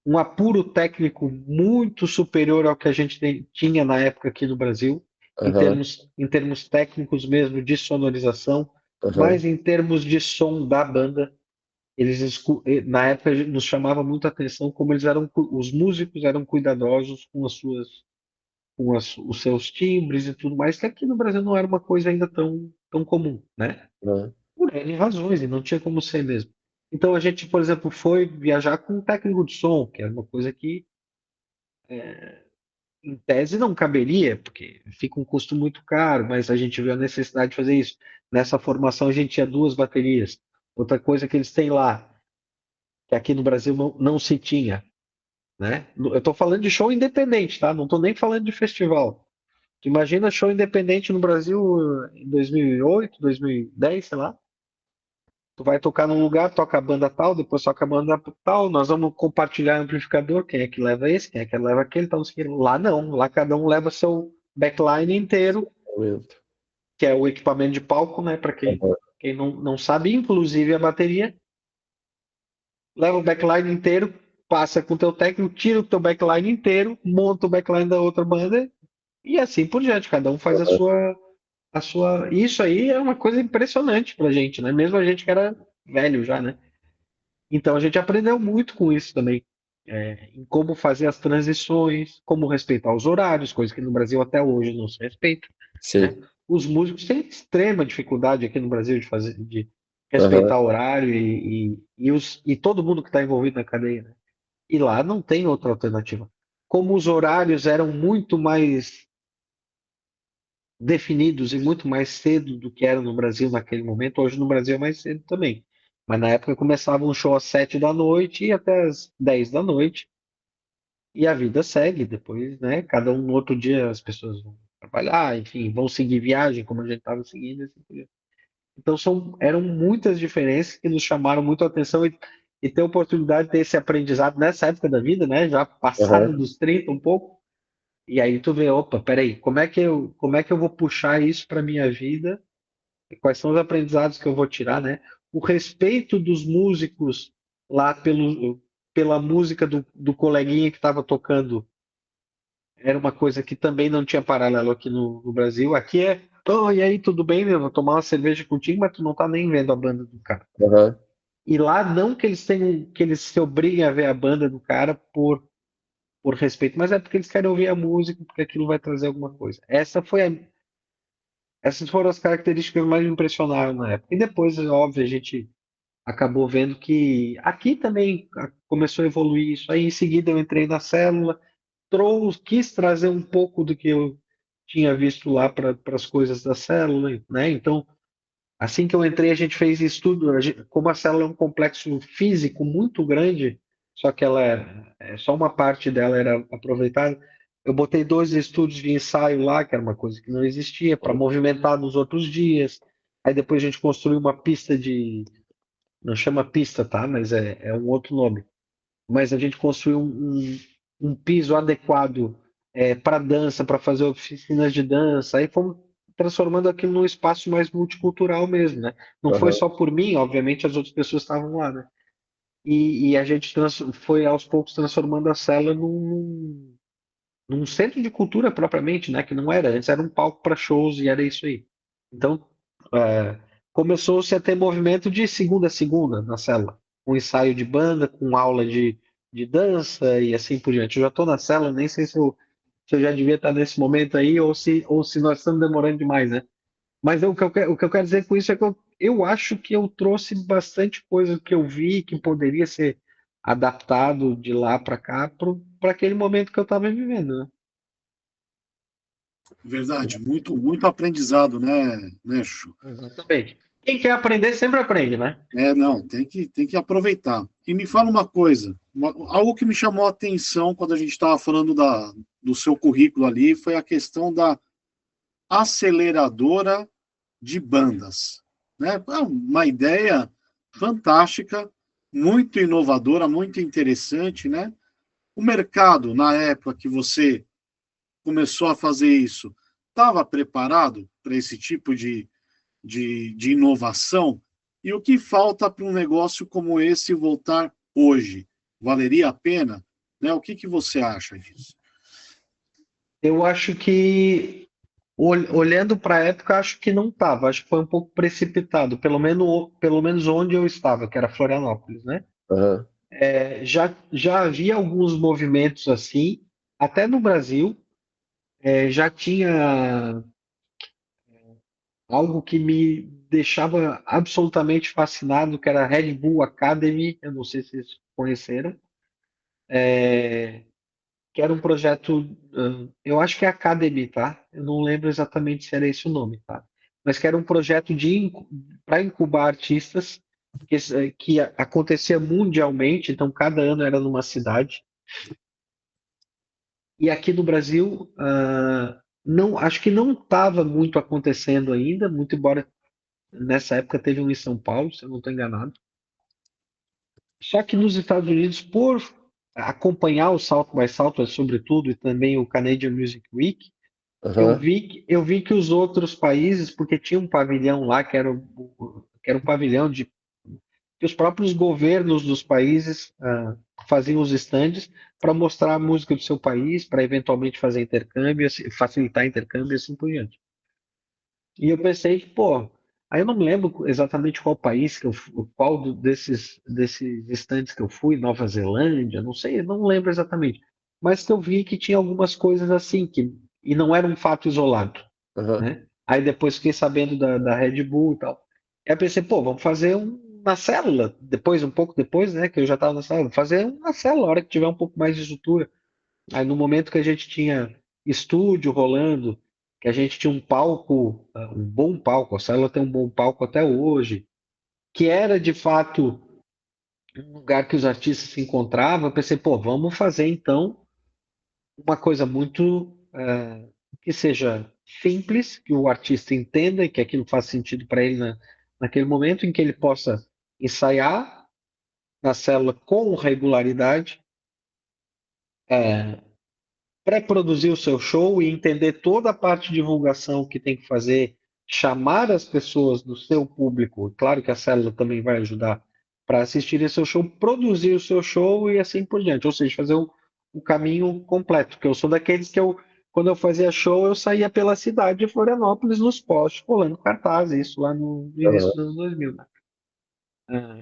um apuro técnico muito superior ao que a gente tinha na época aqui no Brasil, aham, em termos técnicos mesmo de sonorização, aham, mas em termos de som da banda, na época nos chamava muito a atenção como os músicos eram cuidadosos com os seus timbres e tudo mais, que aqui no Brasil não era uma coisa ainda tão comum, né? aham, Por N razões, e não tinha como ser mesmo. Então a gente, por exemplo, foi viajar com um técnico de som, que era uma coisa que em tese não caberia, porque fica um custo muito caro, mas a gente viu a necessidade de fazer isso. Nessa formação a gente tinha duas baterias. Outra coisa que eles têm lá, que aqui no Brasil não se tinha, né? Eu estou falando de show independente, tá? Não estou nem falando de festival. Tu imagina show independente no Brasil em 2008, 2010, sei lá. Tu vai tocar num lugar, toca a banda tal, depois toca a banda tal, nós vamos compartilhar amplificador, quem é que leva esse, quem é que leva aquele, tal, não sei o quê. Lá não, lá cada um leva seu backline inteiro, momento. que é o equipamento de palco, né, para Aham, quem não sabe, inclusive a bateria, leva o backline inteiro, passa com o teu técnico, tira o teu backline inteiro, monta o backline da outra banda e assim por diante, cada um faz aham, a sua. Isso aí é uma coisa impressionante pra gente, né? Mesmo a gente que era velho já, né? Então a gente aprendeu muito com isso também, em como fazer as transições, como respeitar os horários, coisa que no Brasil até hoje não se respeita, né? sim. Os músicos têm extrema dificuldade aqui no Brasil de Aham, respeitar o horário e todo mundo que está envolvido na cadeia, né? E lá não tem outra alternativa. Como os horários eram muito mais definidos e muito mais cedo do que era no Brasil naquele momento. Hoje no Brasil é mais cedo também. Mas na época começava um show às 7 da noite e até às 10 da noite. E a vida segue depois, né? Cada um no outro dia as pessoas vão trabalhar, enfim, vão seguir viagem, como a gente estava seguindo. Assim por diante. Então eram muitas diferenças que nos chamaram muito a atenção e ter a oportunidade de ter esse aprendizado nessa época da vida, né? Já passado aham, dos 30 um pouco. E aí tu vê, opa, peraí, como é que eu vou puxar isso para minha vida? Quais são os aprendizados que eu vou tirar, né? O respeito dos músicos lá pela música do coleguinha que estava tocando era uma coisa que também não tinha paralelo aqui no Brasil. Aqui oh, e aí, tudo bem, meu? Vou tomar uma cerveja contigo, mas tu não tá nem vendo a banda do cara. aham, E lá não que eles tenham, que eles se obriguem a ver a banda do cara por respeito, mas é porque eles querem ouvir a música, porque aquilo vai trazer alguma coisa. Essas foram as características que mais me impressionaram na época. E depois, é óbvio, a gente acabou vendo que aqui também começou a evoluir isso. Aí, em seguida, eu entrei na célula, quis trazer um pouco do que eu tinha visto lá para as coisas da célula, né? Então, assim que eu entrei, a gente fez estudo. Como a célula é um complexo físico muito grande, só que só uma parte dela era aproveitada. Eu botei dois estúdios de ensaio lá, que era uma coisa que não existia, para movimentar nos outros dias. Aí depois a gente construiu uma pista não chama pista, tá? Mas é um outro nome. Mas a gente construiu um piso adequado para dança, para fazer oficinas de dança. Aí fomos transformando aquilo num espaço mais multicultural mesmo, né? Não foi aham, só por mim, obviamente as outras pessoas estavam lá, né? E a gente foi aos poucos transformando a cela num centro de cultura propriamente, né? Que não era, antes era um palco para shows e era isso aí. Então, é, começou-se a ter movimento de segunda a segunda na cela, com ensaio de banda, com aula de dança e assim por diante. Eu já estou na cela, nem sei se eu já devia estar nesse momento aí ou se nós estamos demorando demais, né? Mas o que eu quero dizer com isso é que eu acho que eu trouxe bastante coisa que eu vi que poderia ser adaptado de lá para cá para aquele momento que eu estava vivendo, né? Verdade, muito, muito aprendizado, né, Chuchu? Exatamente. Quem quer aprender sempre aprende, né? Não, tem que aproveitar. E me fala uma coisa, algo que me chamou a atenção quando a gente estava falando do seu currículo ali foi a questão da aceleradora de bandas, né? Uma ideia fantástica, muito inovadora, muito interessante, né? O mercado, na época que você começou a fazer isso, estava preparado para esse tipo de inovação? E o que falta para um negócio como esse voltar hoje? Valeria a pena? Né? O que você acha disso? Eu acho que, olhando para a época, acho que não estava. Acho que foi um pouco precipitado, pelo menos onde eu estava, que era Florianópolis, né? Aham, Já havia alguns movimentos assim, até no Brasil, já tinha algo que me deixava absolutamente fascinado, que era a Red Bull Academy, eu não sei se vocês conheceram, que era um projeto, eu acho que é Academy, tá? Eu não lembro exatamente se era esse o nome, tá? Mas que era um projeto para incubar artistas que acontecia mundialmente, então cada ano era numa cidade. E aqui no Brasil, não, acho que não estava muito acontecendo ainda, muito embora nessa época teve um em São Paulo, se eu não estou enganado. Só que nos Estados Unidos, por acompanhar o South by Southwest, sobretudo, e também o Canadian Music Week, aham, eu vi que os outros países, porque tinha um pavilhão lá que era um pavilhão que os próprios governos dos países faziam os estandes para mostrar a música do seu país, para eventualmente fazer intercâmbio, facilitar intercâmbio e assim por diante. E eu pensei que, pô, aí eu não me lembro exatamente qual país desses estandes que eu fui, Nova Zelândia, não sei, não lembro exatamente, mas que eu vi que tinha algumas coisas assim e não era um fato isolado, aham. né? Aí depois fiquei sabendo da Red Bull e tal. Aí eu pensei, pô, vamos fazer uma célula, depois, um pouco depois, né, que eu já estava na célula, fazer uma célula, a hora que tiver um pouco mais de estrutura. Aí no momento que a gente tinha estúdio rolando, que a gente tinha um palco, um bom palco, a célula tem um bom palco até hoje, que era de fato um lugar que os artistas se encontravam, eu pensei, pô, vamos fazer então uma coisa muito que seja simples, que o artista entenda e que aquilo faça sentido para ele naquele momento em que ele possa ensaiar na célula com regularidade, pré-produzir o seu show e entender toda a parte de divulgação que tem que fazer, chamar as pessoas do seu público, claro que a célula também vai ajudar para assistir esse seu show, produzir o seu show e assim por diante, ou seja, fazer o caminho completo, porque eu sou daqueles que quando eu fazia show, eu saía pela cidade de Florianópolis nos postes, colando cartazes, isso lá no início Aham. dos anos 2000, né?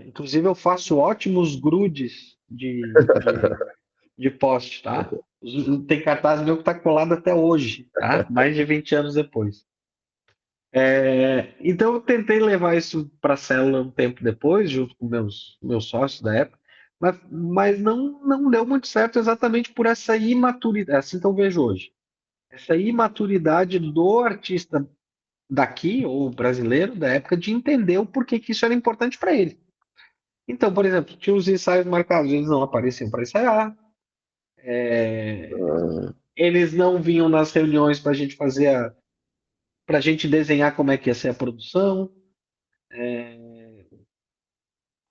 Inclusive eu faço ótimos grudes de poste, tá? Tem cartaz meu que está colado até hoje, tá? Mais de 20 anos depois. Então eu tentei levar isso para a célula um tempo depois, junto com meus sócios da época, mas não deu muito certo exatamente por essa imaturidade, assim que eu vejo hoje. Essa imaturidade do artista daqui, ou brasileiro, da época, de entender o porquê que isso era importante para ele. Então, por exemplo, tinha os ensaios marcados, eles não apareciam para ensaiar, Ah, eles não vinham nas reuniões para a gente para a gente desenhar como é que ia ser a produção.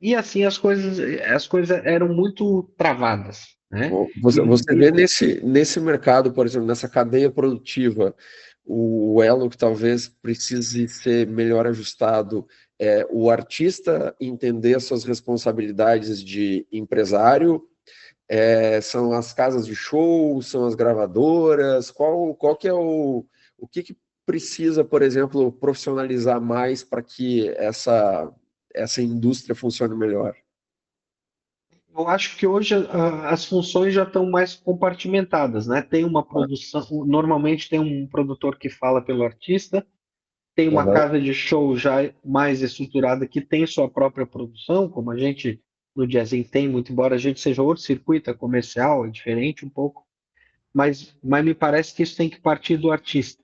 E assim as coisas eram muito travadas, né? você vê nesse mercado, por exemplo, nessa cadeia produtiva, o elo que talvez precise ser melhor ajustado é o artista entender as suas responsabilidades de empresário, são as casas de show, são as gravadoras, qual que é o que precisa, por exemplo, profissionalizar mais para que essa indústria funcione melhor? Eu acho que hoje as funções já estão mais compartimentadas, né? Tem uma produção, normalmente tem um produtor que fala pelo artista, tem uma Aham, casa de show já mais estruturada que tem sua própria produção, como a gente no Jazzin tem, muito embora a gente seja outro circuito, é comercial, é diferente um pouco, mas me parece que isso tem que partir do artista.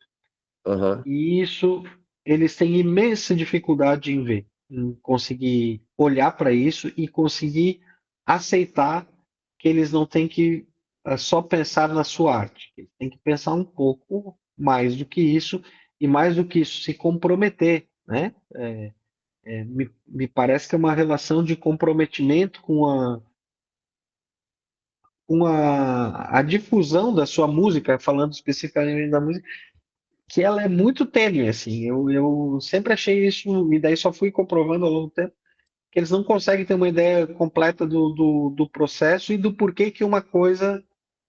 aham, E isso eles têm imensa dificuldade em ver, em conseguir olhar para isso e conseguir aceitar que eles não têm que só pensar na sua arte, eles têm que pensar um pouco mais do que isso e mais do que isso, se comprometer, né? Me parece que é uma relação de comprometimento com a difusão da sua música, falando especificamente da música, que ela é muito tênue, assim. Eu sempre achei isso, e daí só fui comprovando ao longo do tempo, que eles não conseguem ter uma ideia completa do processo e do porquê que uma coisa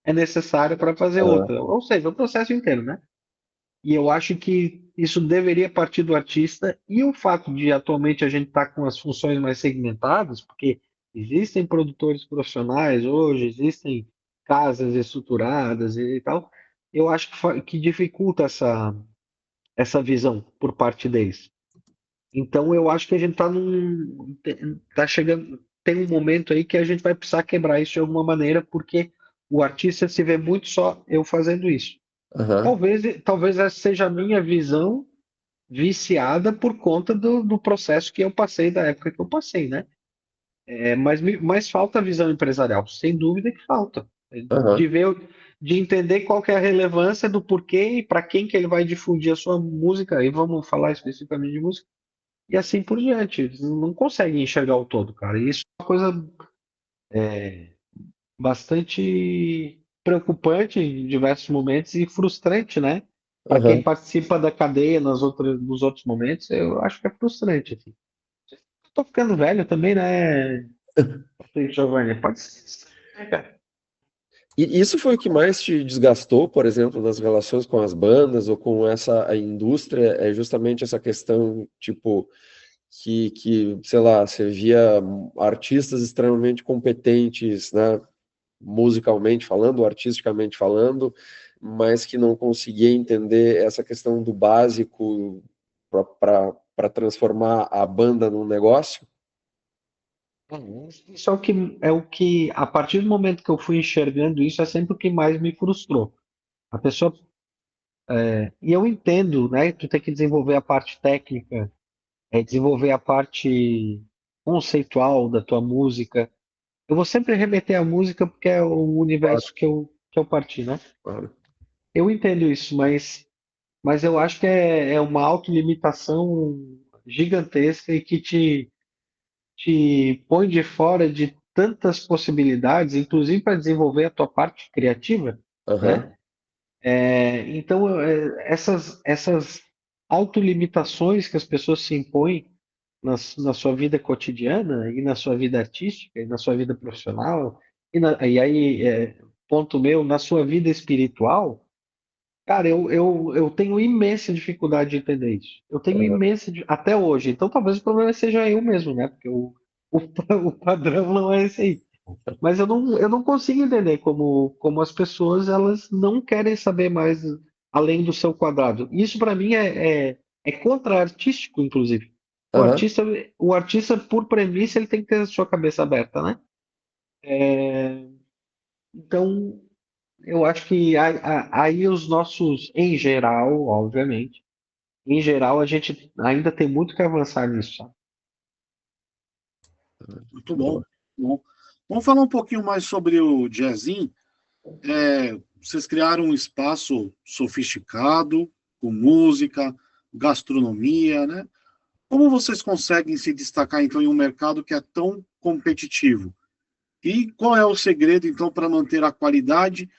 é necessária para fazer Aham, outra. Ou seja, o processo inteiro, né? E eu acho que isso deveria partir do artista, e o fato de atualmente a gente estar com as funções mais segmentadas, porque existem produtores profissionais hoje, existem casas estruturadas e tal, eu acho que dificulta essa visão por parte deles. Então eu acho que a gente tá chegando, tem um momento aí que a gente vai precisar quebrar isso de alguma maneira, porque o artista se vê muito só eu fazendo isso. aham, Talvez essa seja a minha visão viciada por conta do processo que eu passei, da época que eu passei, né? Mas falta a visão empresarial, sem dúvida que falta. aham. De ver, de entender qual que é a relevância do porquê e para quem que ele vai difundir a sua música, e vamos falar especificamente de música, e assim por diante. Eles não conseguem enxergar o todo, cara. E isso é uma coisa bastante preocupante em diversos momentos e frustrante, né? Para quem Aham. participa da cadeia nos outros momentos, eu acho que é frustrante, assim. Tô ficando velho também, né, Giovanni? Pode ser, né, cara? E isso foi o que mais te desgastou, por exemplo, nas relações com as bandas ou com essa a indústria, é justamente essa questão, tipo, sei lá, você via artistas extremamente competentes, né, musicalmente falando, artisticamente falando, mas que não conseguia entender essa questão do básico para transformar a banda num negócio. Isso é o que, a partir do momento que eu fui enxergando isso, é sempre o que mais me frustrou. A pessoa, e eu entendo, né? Tu tem que desenvolver a parte técnica, desenvolver a parte conceitual da tua música. Eu vou sempre remeter à música porque é o Claro, universo que eu parti, né? claro. Eu entendo isso, mas eu acho que é uma autolimitação gigantesca e que te põe de fora de tantas possibilidades, inclusive para desenvolver a tua parte criativa, Aham, né? Então, essas autolimitações que as pessoas se impõem na sua vida cotidiana e na sua vida artística e na sua vida profissional, e aí, ponto meu, na sua vida espiritual, cara, eu tenho imensa dificuldade de entender isso. Eu tenho aham, até hoje. Então talvez o problema seja eu mesmo, né? Porque o padrão não é esse aí. Mas eu não consigo entender como as pessoas elas não querem saber mais além do seu quadrado. Isso para mim é contra-artístico, inclusive. O aham, artista, o artista, por premissa, ele tem que ter a sua cabeça aberta, né? Então, eu acho que aí os nossos, em geral, obviamente, em geral, a gente ainda tem muito que avançar nisso, sabe? Muito bom. boa. Bom. Vamos falar um pouquinho mais sobre o jazzinho. Vocês criaram um espaço sofisticado, com música, gastronomia, né? Como vocês conseguem se destacar, então, em um mercado que é tão competitivo? E qual é o segredo, então, para manter a qualidade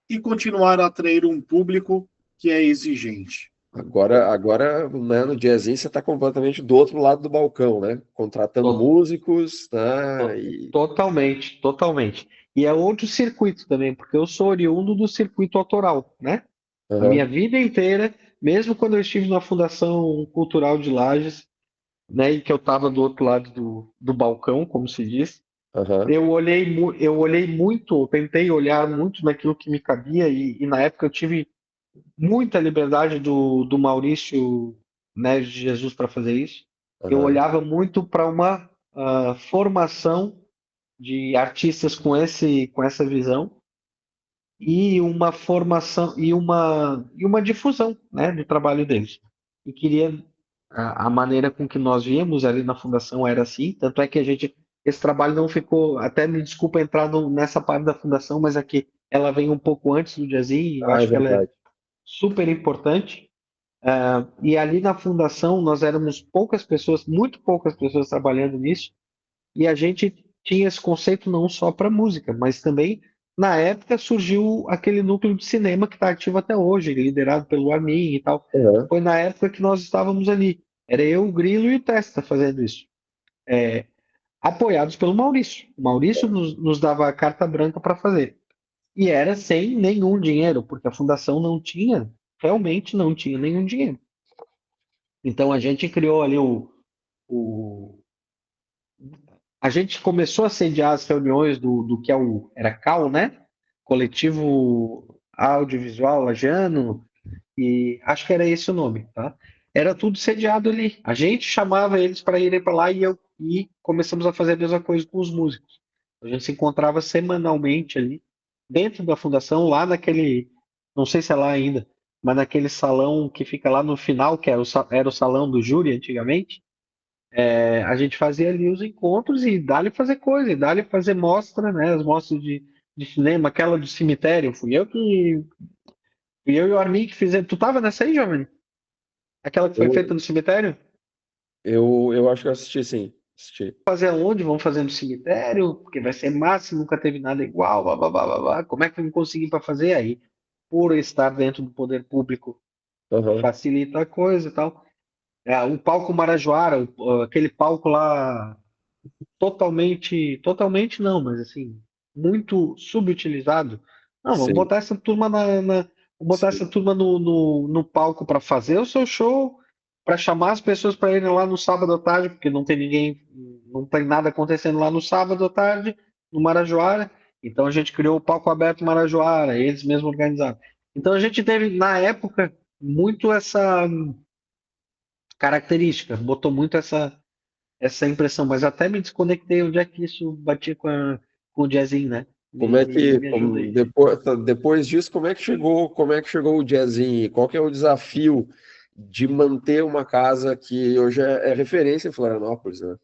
e continuar a atrair um público que é exigente? Agora, né, no jazzinho você está completamente do outro lado do balcão, né? Contratando To- músicos, né? Totalmente, totalmente. E é outro circuito também, porque eu sou oriundo do circuito autoral, né? A minha Aham, vida inteira, mesmo quando eu estive na Fundação Cultural de Lages, né, e que eu estava do outro lado do balcão, como se diz, aham, eu olhei muito, eu tentei olhar muito naquilo que me cabia, e na época eu tive muita liberdade do Maurício, né, de Jesus para fazer isso. Eu aham, olhava muito para uma formação de artistas com essa visão e uma formação e uma difusão, né, do trabalho deles. E queria a maneira com que nós víamos ali na fundação era assim, tanto é que esse trabalho não ficou, até me desculpa entrar nessa parte da fundação, mas aqui ela vem um pouco antes do Jazzin, eu Ah, é acho que ela é verdade. super importante. E ali na fundação nós éramos poucas pessoas, muito poucas pessoas trabalhando nisso, e a gente tinha esse conceito não só para música, mas também na época surgiu aquele núcleo de cinema que está ativo até hoje, liderado pelo Armin e tal. Aham. Foi na época que nós estávamos ali. Era eu, o Grilo e o Testa fazendo isso, apoiados pelo Maurício. O Maurício nos dava a carta branca para fazer. E era sem nenhum dinheiro, porque a fundação não tinha, realmente não tinha nenhum dinheiro. Então a gente criou ali o a gente começou a sediar as reuniões do que era CAL, né? Coletivo Audiovisual Lajeano, e acho que era esse o nome, tá? Era tudo sediado ali. A gente chamava eles para irem para lá e começamos a fazer a mesma coisa com os músicos. A gente se encontrava semanalmente ali, dentro da fundação, lá naquele, não sei se é lá ainda, mas naquele salão que fica lá no final, que era o salão do júri antigamente. A gente fazia ali os encontros e dali fazer coisa, e dali fazer mostra, né? As mostras de cinema, aquela do cemitério, fui eu e o Armin que fizemos. Tu tava nessa aí, Giovanni? Aquela que foi feita Eu, no cemitério? eu acho que eu assisti, sim. Assisti. Fazer aonde? Vamos fazer no cemitério, porque vai ser massa, nunca teve nada igual, blá, blá, blá, blá, blá. Como é que vamos conseguir para fazer aí? Por estar dentro do poder público Aham. facilita a coisa e tal. O palco Marajoara, aquele palco lá totalmente não, mas assim, muito subutilizado. Não, vamos Sim, botar essa turma vamos botar essa sim. turma no palco para fazer o seu show, para chamar as pessoas para irem lá no sábado à tarde, porque não tem ninguém, não tem nada acontecendo lá no sábado à tarde, no Marajoara. Então a gente criou o palco aberto Marajoara, eles mesmos organizaram. Então a gente teve, na época, muito essa característica, botou muito essa impressão, mas até me desconectei onde é que isso batia com o jazzinho, né? Como é que, Me ajuda aí. depois disso, como é que chegou o jazzinho? Qual que é o desafio de manter uma casa que hoje é referência em Florianópolis, né?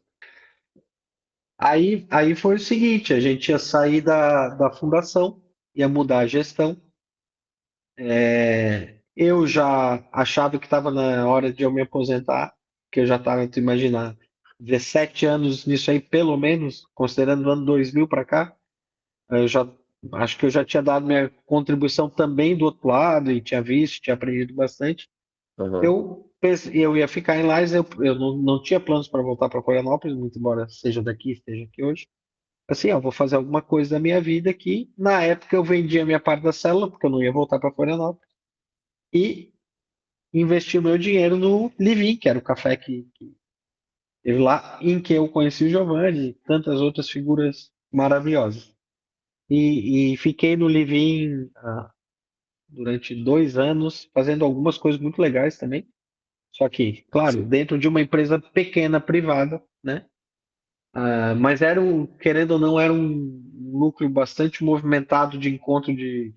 Aí foi o seguinte, a gente ia sair da fundação, ia mudar a gestão. Eu já achava que estava na hora de eu me aposentar, que eu já estava, tu imaginar, 17 anos nisso aí, pelo menos, considerando o ano 2000 para cá. Eu já acho que eu já tinha dado minha contribuição também do outro lado e tinha visto, tinha aprendido bastante. Aham, Eu pensei, eu ia ficar em Lages, eu não tinha planos para voltar para Florianópolis, muito embora seja daqui, esteja aqui hoje. Assim, eu vou fazer alguma coisa da minha vida aqui. Na época eu vendi a minha parte da célula, porque eu não ia voltar para Florianópolis, e investi o meu dinheiro no Livin, que era o café que teve lá, em que eu conheci o Giovanni e tantas outras figuras maravilhosas. E fiquei no Livin durante 2 anos, fazendo algumas coisas muito legais também. Só que, claro, sim. dentro de uma empresa pequena, privada, né? Mas querendo ou não, era um núcleo bastante movimentado de encontro de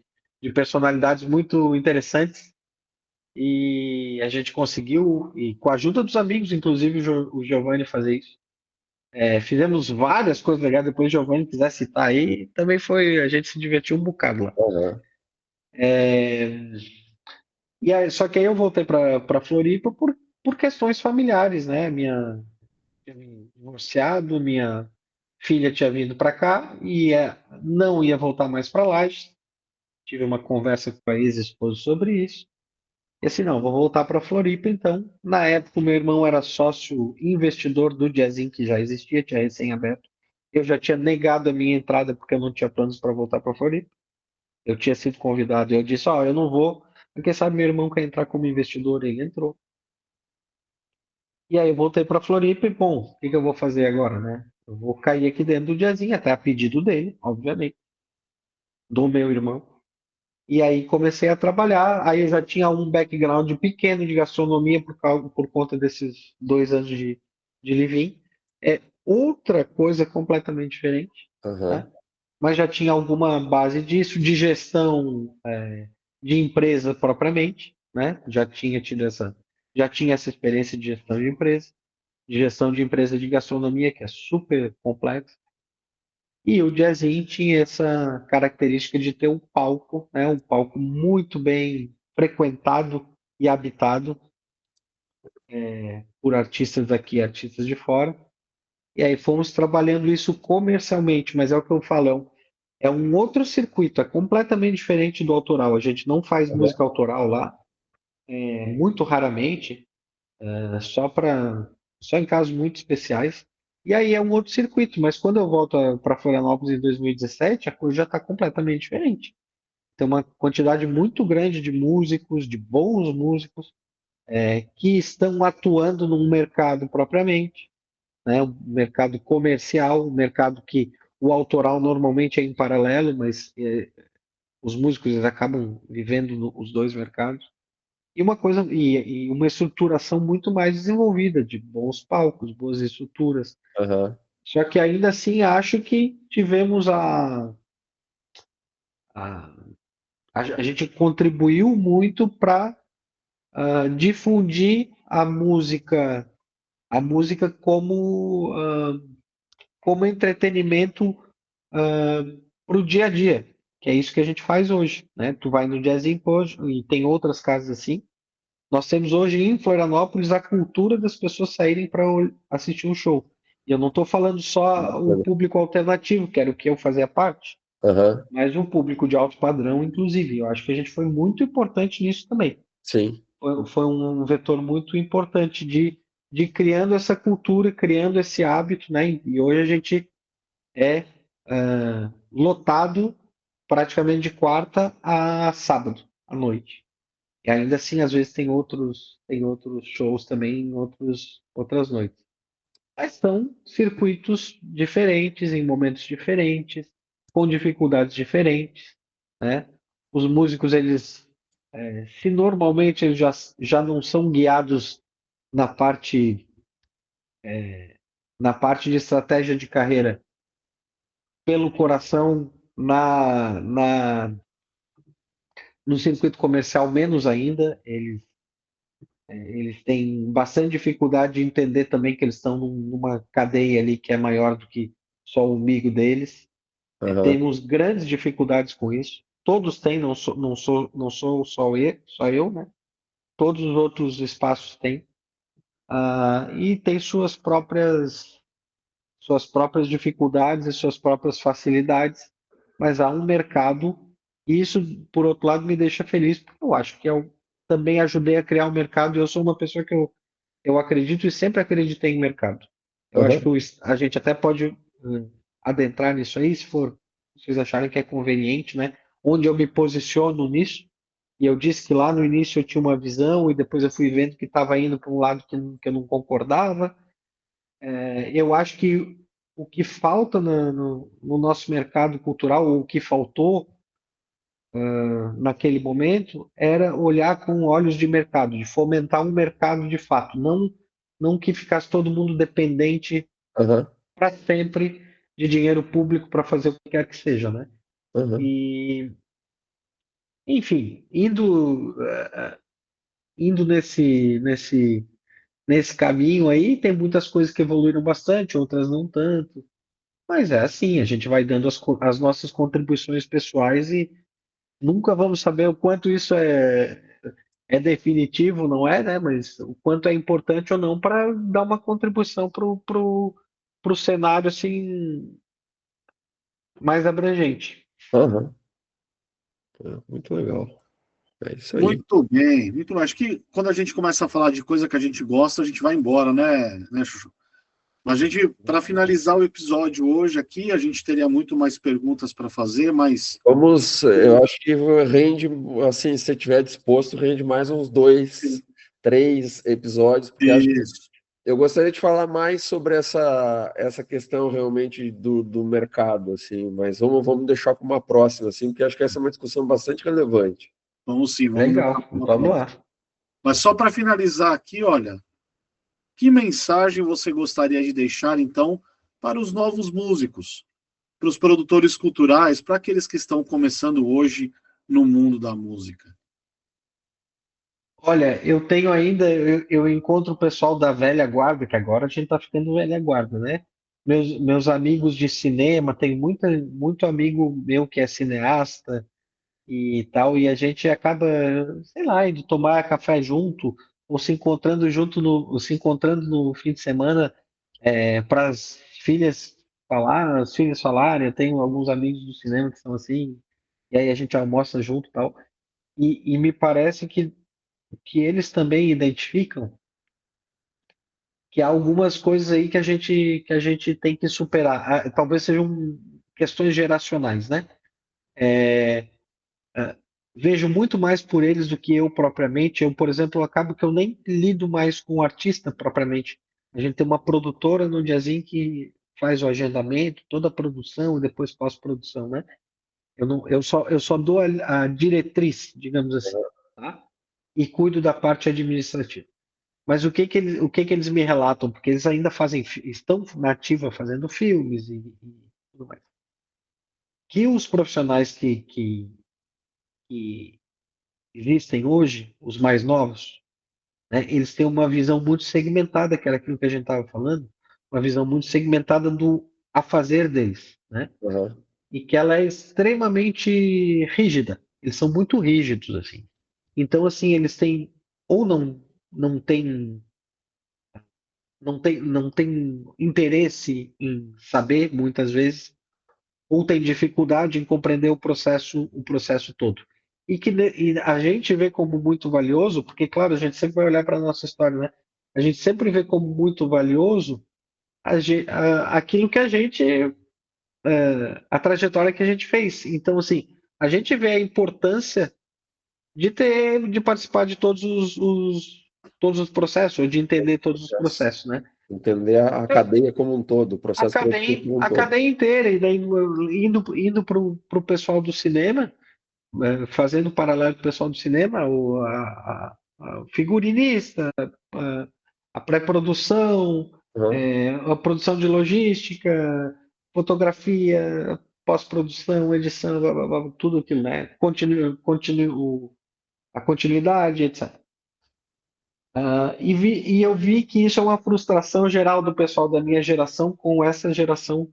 personalidades muito interessantes. E a gente conseguiu, e com a ajuda dos amigos, inclusive o Giovanni fazer isso. Fizemos várias coisas legais, depois o Giovanni quiser citar aí, também foi, a gente se divertiu um bocado lá. Aham. Só que aí eu voltei para Floripa por questões familiares, né? Tinha me divorciado, minha filha tinha vindo para cá e não ia voltar mais para Lages. Tive uma conversa com a ex-esposa sobre isso. E assim, não, vou voltar para Floripa, então. Na época, o meu irmão era sócio investidor do Jazzinho, que já existia, tinha recém-aberto. Eu já tinha negado a minha entrada porque eu não tinha planos para voltar para Floripa. Eu tinha sido convidado e eu disse, ó, eu não vou, porque sabe, meu irmão quer entrar como investidor, ele entrou. E aí eu voltei para Floripa e, bom, o que que eu vou fazer agora, né? Eu vou cair aqui dentro do Jazzinho, até a pedido dele, obviamente, do meu irmão. E aí comecei a trabalhar, aí eu já tinha um background pequeno de gastronomia por conta desses 2 anos de Livim. É outra coisa completamente diferente, Aham. tá? Mas já tinha alguma base disso, de gestão, de empresa propriamente, né? Já tinha tido já tinha essa experiência de gestão de empresa de gastronomia, que é super complexa. E o jazzinho tinha essa característica de ter um palco, né, um palco muito bem frequentado e habitado por artistas daqui, artistas de fora. E aí fomos trabalhando isso comercialmente, mas é o que eu falo, é um outro circuito, é completamente diferente do autoral. A gente não faz música autoral lá, muito raramente, só em casos muito especiais. E aí é um outro circuito, mas quando eu volto para Florianópolis em 2017, a coisa já está completamente diferente. Tem uma quantidade muito grande de músicos, de bons músicos, que estão atuando no mercado propriamente, né? O mercado comercial, o mercado que o autoral normalmente é em paralelo, mas os músicos eles acabam vivendo os dois mercados. E uma estruturação muito mais desenvolvida, de bons palcos, boas estruturas. Aham. Só que ainda assim acho que tivemos a, a gente contribuiu muito para difundir a música como entretenimento para o dia a dia, que é isso que a gente faz hoje, né? Tu vai no Jazz hoje e tem outras casas assim. Nós temos hoje em Florianópolis a cultura das pessoas saírem para assistir um show. E eu não estou falando só o Bacana. público alternativo, que era o que eu fazia parte, Aham. mas o público de alto padrão, inclusive. Eu acho que a gente foi muito importante nisso também. Sim. Foi um vetor muito importante de criando essa cultura, criando esse hábito, né? E hoje a gente é lotado praticamente de quarta a sábado à noite. E ainda assim, às vezes tem outros shows também em outras noites. Mas são circuitos diferentes, em momentos diferentes, com dificuldades diferentes, né? Os músicos, eles, se normalmente eles já não são guiados na parte, na parte de estratégia de carreira pelo coração, no circuito comercial menos ainda, eles têm bastante dificuldade de entender também que eles estão numa cadeia ali que é maior do que só o umbigo deles. Aham. Temos grandes dificuldades com isso. Todos têm, não sou só eu, né? Todos os outros espaços têm. E tem suas próprias dificuldades e suas próprias facilidades, mas há um mercado, e isso, por outro lado, me deixa feliz, porque eu acho que eu também ajudei a criar um mercado, e eu sou uma pessoa que eu acredito e sempre acreditei em mercado. Eu acho que Aham. a gente até pode adentrar nisso aí, se vocês acharem que é conveniente, né? Onde eu me posiciono nisso, e eu disse que lá no início eu tinha uma visão, e depois eu fui vendo que estava indo para um lado que eu não concordava. Eu acho que o que falta no nosso mercado cultural, ou o que faltou naquele momento, era olhar com olhos de mercado, de fomentar um mercado de fato, não que ficasse todo mundo dependente Aham. para sempre de dinheiro público para fazer o que quer que seja, né? Aham. E, enfim, indo nesse caminho aí, tem muitas coisas que evoluíram bastante, outras não tanto. Mas é assim, a gente vai dando as nossas contribuições pessoais e nunca vamos saber o quanto isso é definitivo, não é, né? Mas o quanto é importante ou não para dar uma contribuição pro cenário assim mais abrangente. Aham. Muito legal. É isso aí. Muito bem, muito bem. Acho que quando a gente começa a falar de coisa que a gente gosta, a gente vai embora, né, Chuchu? A gente, para finalizar o episódio hoje aqui, a gente teria muito mais perguntas para fazer, mas Eu acho que rende, assim, se você estiver disposto, rende mais uns 2, 3 episódios, porque acho que isso. eu gostaria de falar mais sobre essa questão realmente do mercado, assim, mas vamos deixar para uma próxima, assim, porque acho que essa é uma discussão bastante relevante. Vamos sim, vamos deixar Legal, para uma vamos próxima. lá. Mas só para finalizar aqui, olha, que mensagem você gostaria de deixar, então, para os novos músicos, para os produtores culturais, para aqueles que estão começando hoje no mundo da música? Olha, eu tenho ainda, eu encontro o pessoal da velha guarda, que agora a gente tá ficando velha guarda, né? Meus amigos de cinema, tem muito amigo meu que é cineasta e tal, e a gente acaba, sei lá, indo tomar café junto, ou se encontrando no fim de semana, para as filhas as filhas falarem. Eu tenho alguns amigos do cinema que são assim, e aí a gente almoça junto e tal. E me parece que eles também identificam que há algumas coisas aí que a gente tem que superar. Talvez sejam questões geracionais, né? Vejo muito mais por eles do que eu propriamente. Eu, por exemplo, acabo que eu nem lido mais com o artista propriamente. A gente tem uma produtora no Diazin que faz o agendamento, toda a produção e depois pós-produção, né? Eu só dou a diretriz, digamos assim, tá? E cuido da parte administrativa. Mas o que que eles me relatam? Porque eles ainda estão na ativa fazendo filmes e tudo mais. Que os profissionais que existem hoje, os mais novos, né, eles têm uma visão muito segmentada, que era aquilo que a gente estava falando, uma visão muito segmentada do a fazer deles, né? Aham. E que ela é extremamente rígida. Eles são muito rígidos, assim. Então, assim, eles têm ou não têm não tem interesse em saber, muitas vezes, ou tem dificuldade em compreender o processo todo. E a gente vê como muito valioso, porque, claro, a gente sempre vai olhar para a nossa história, né? A gente sempre vê como muito valioso aquilo que a trajetória que a gente fez. Então, assim, a gente vê a importância de participar de todos os processos, ou de entender todos os Processo. processos, né? Entender a cadeia como um todo, o A processo produtivo cadeia, como um a todo. cadeia inteira, e daí indo para o pessoal do cinema, fazendo um paralelo com o pessoal do cinema, o figurinista, a, a pré-produção, Aham. a produção de logística, fotografia, pós-produção, edição, blá, blá, blá, tudo aquilo, né? A continuidade, etc. E eu vi que isso é uma frustração geral do pessoal da minha geração com essa geração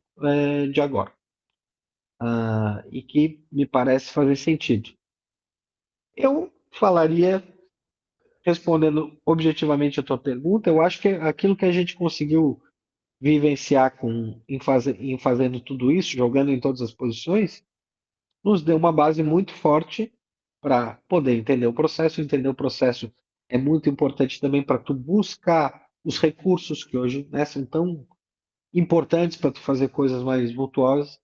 de agora. E que me parece fazer sentido. Eu falaria, respondendo objetivamente a tua pergunta, eu acho que aquilo que a gente conseguiu vivenciar em fazendo tudo isso, jogando em todas as posições, nos deu uma base muito forte para poder entender o processo. Entender o processo é muito importante também para tu buscar os recursos que hoje, né, são tão importantes para tu fazer coisas mais vultuosas,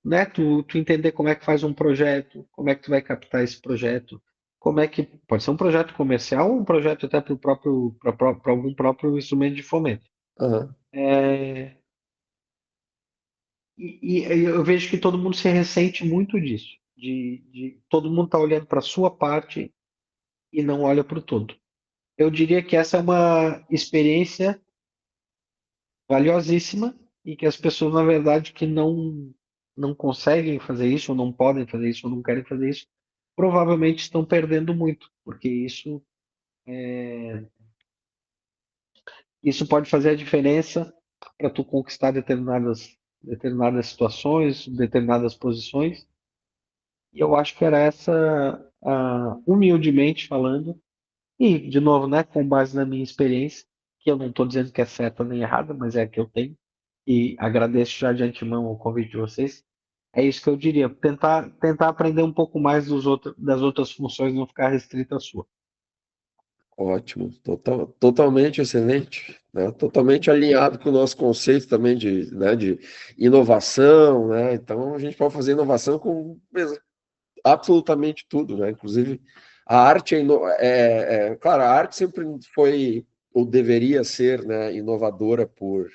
né, tu entender como é que faz um projeto, como é que tu vai captar esse projeto, como é que pode ser um projeto comercial ou um projeto até para algum próprio instrumento de fomento. Aham. E eu vejo que todo mundo se ressente muito disso, de todo mundo tá olhando para a sua parte e não olha para o todo. Eu diria que essa é uma experiência valiosíssima e que as pessoas, na verdade, que não conseguem fazer isso, ou não podem fazer isso, ou não querem fazer isso, provavelmente estão perdendo muito, porque isso pode fazer a diferença para tu conquistar determinadas situações, determinadas posições. E eu acho que era essa, humildemente falando, e, de novo, né, com base na minha experiência, que eu não estou dizendo que é certa nem errada, mas é a que eu tenho, e agradeço já de antemão o convite de vocês. É isso que eu diria, tentar aprender um pouco mais das outras funções, não ficar restrito à sua. Ótimo, totalmente excelente, né? Totalmente alinhado com o nosso conceito também de inovação, né? Então a gente pode fazer inovação com absolutamente tudo, né? Inclusive a arte claro, a arte sempre foi ou deveria ser, né, inovadora por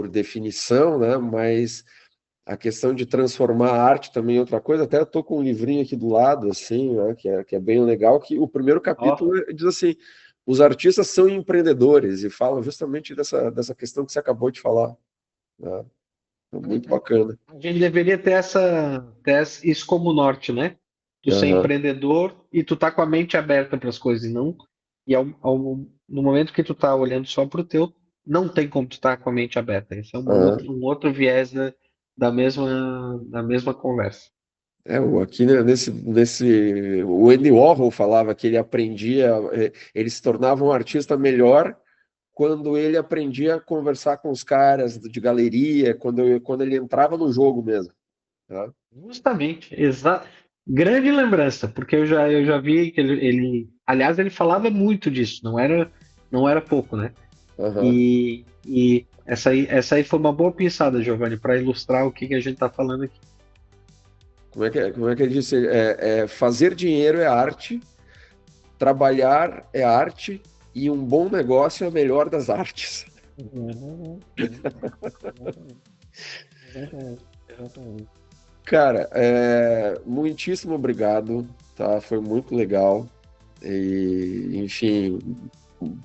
definição, né? Mas a questão de transformar a arte também é outra coisa. Até estou com um livrinho aqui do lado, assim, né, que é bem legal, que o primeiro Ó, capítulo diz assim, os artistas são empreendedores, e fala justamente dessa questão que você acabou de falar, né? Muito bacana. a gente deveria ter isso como norte, né? tu ser Aham. empreendedor e tu tá com a mente aberta para as coisas, e não. E no momento que tu tá olhando só pro teu, não tem como tu tá com a mente aberta. Esse é Aham. um outro viés da mesma conversa. Aqui né, o Andy Warhol falava que ele aprendia, ele se tornava um artista melhor quando ele aprendia a conversar com os caras de galeria, quando ele entrava no jogo mesmo, tá? Justamente, exato. Grande lembrança, porque eu já vi que aliás, ele falava muito disso, não era pouco, né? Aham. E essa aí foi uma boa pensada, Giovanni, para ilustrar o que a gente está falando aqui. Como é que ele disse? Fazer dinheiro é arte, trabalhar é arte e um bom negócio é a melhor das artes. Cara, muitíssimo obrigado, tá? Foi muito legal. E, enfim,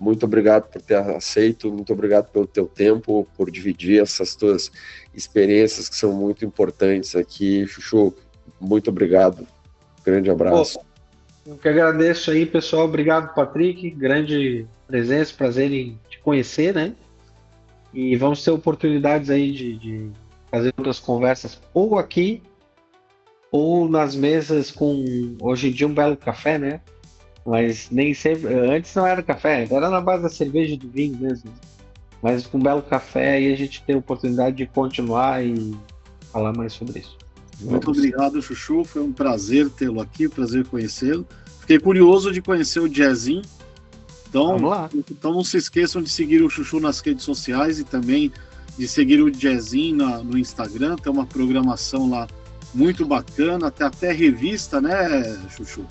muito obrigado por ter aceito, muito obrigado pelo teu tempo, por dividir essas tuas experiências que são muito importantes aqui. Chuchu, muito obrigado. Grande abraço. Eu que agradeço aí, pessoal. Obrigado, Patrick. Grande presença, prazer em te conhecer, né? E vamos ter oportunidades aí de fazer outras conversas, ou aqui, ou nas mesas com, hoje em dia, um belo café, né? Mas nem sempre. Antes não era café, era na base da cerveja e do vinho mesmo. Mas com um belo café aí a gente tem a oportunidade de continuar e falar mais sobre isso. Muito obrigado, Chuchu. Foi um prazer tê-lo aqui, um prazer conhecê-lo. Fiquei curioso de conhecer o Jazzinho. Vamos lá. Então não se esqueçam de seguir o Chuchu nas redes sociais e também de seguir o Jazzinho no Instagram. Tem uma programação lá muito bacana, até revista, né, Chuchu?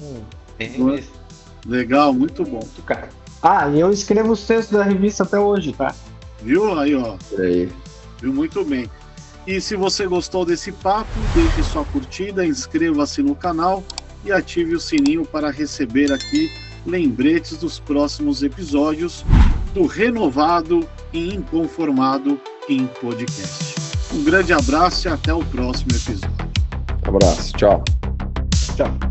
Tem revista. Legal, muito bom. Cara. E eu escrevo os textos da revista até hoje, tá? Viu? Aí, ó. Aí. Viu? Muito bem. E se você gostou desse papo, deixe sua curtida, inscreva-se no canal e ative o sininho para receber aqui lembretes dos próximos episódios do Renovado e Inconformado em Podcast. Um grande abraço e até o próximo episódio. Abraço, tchau. Tchau.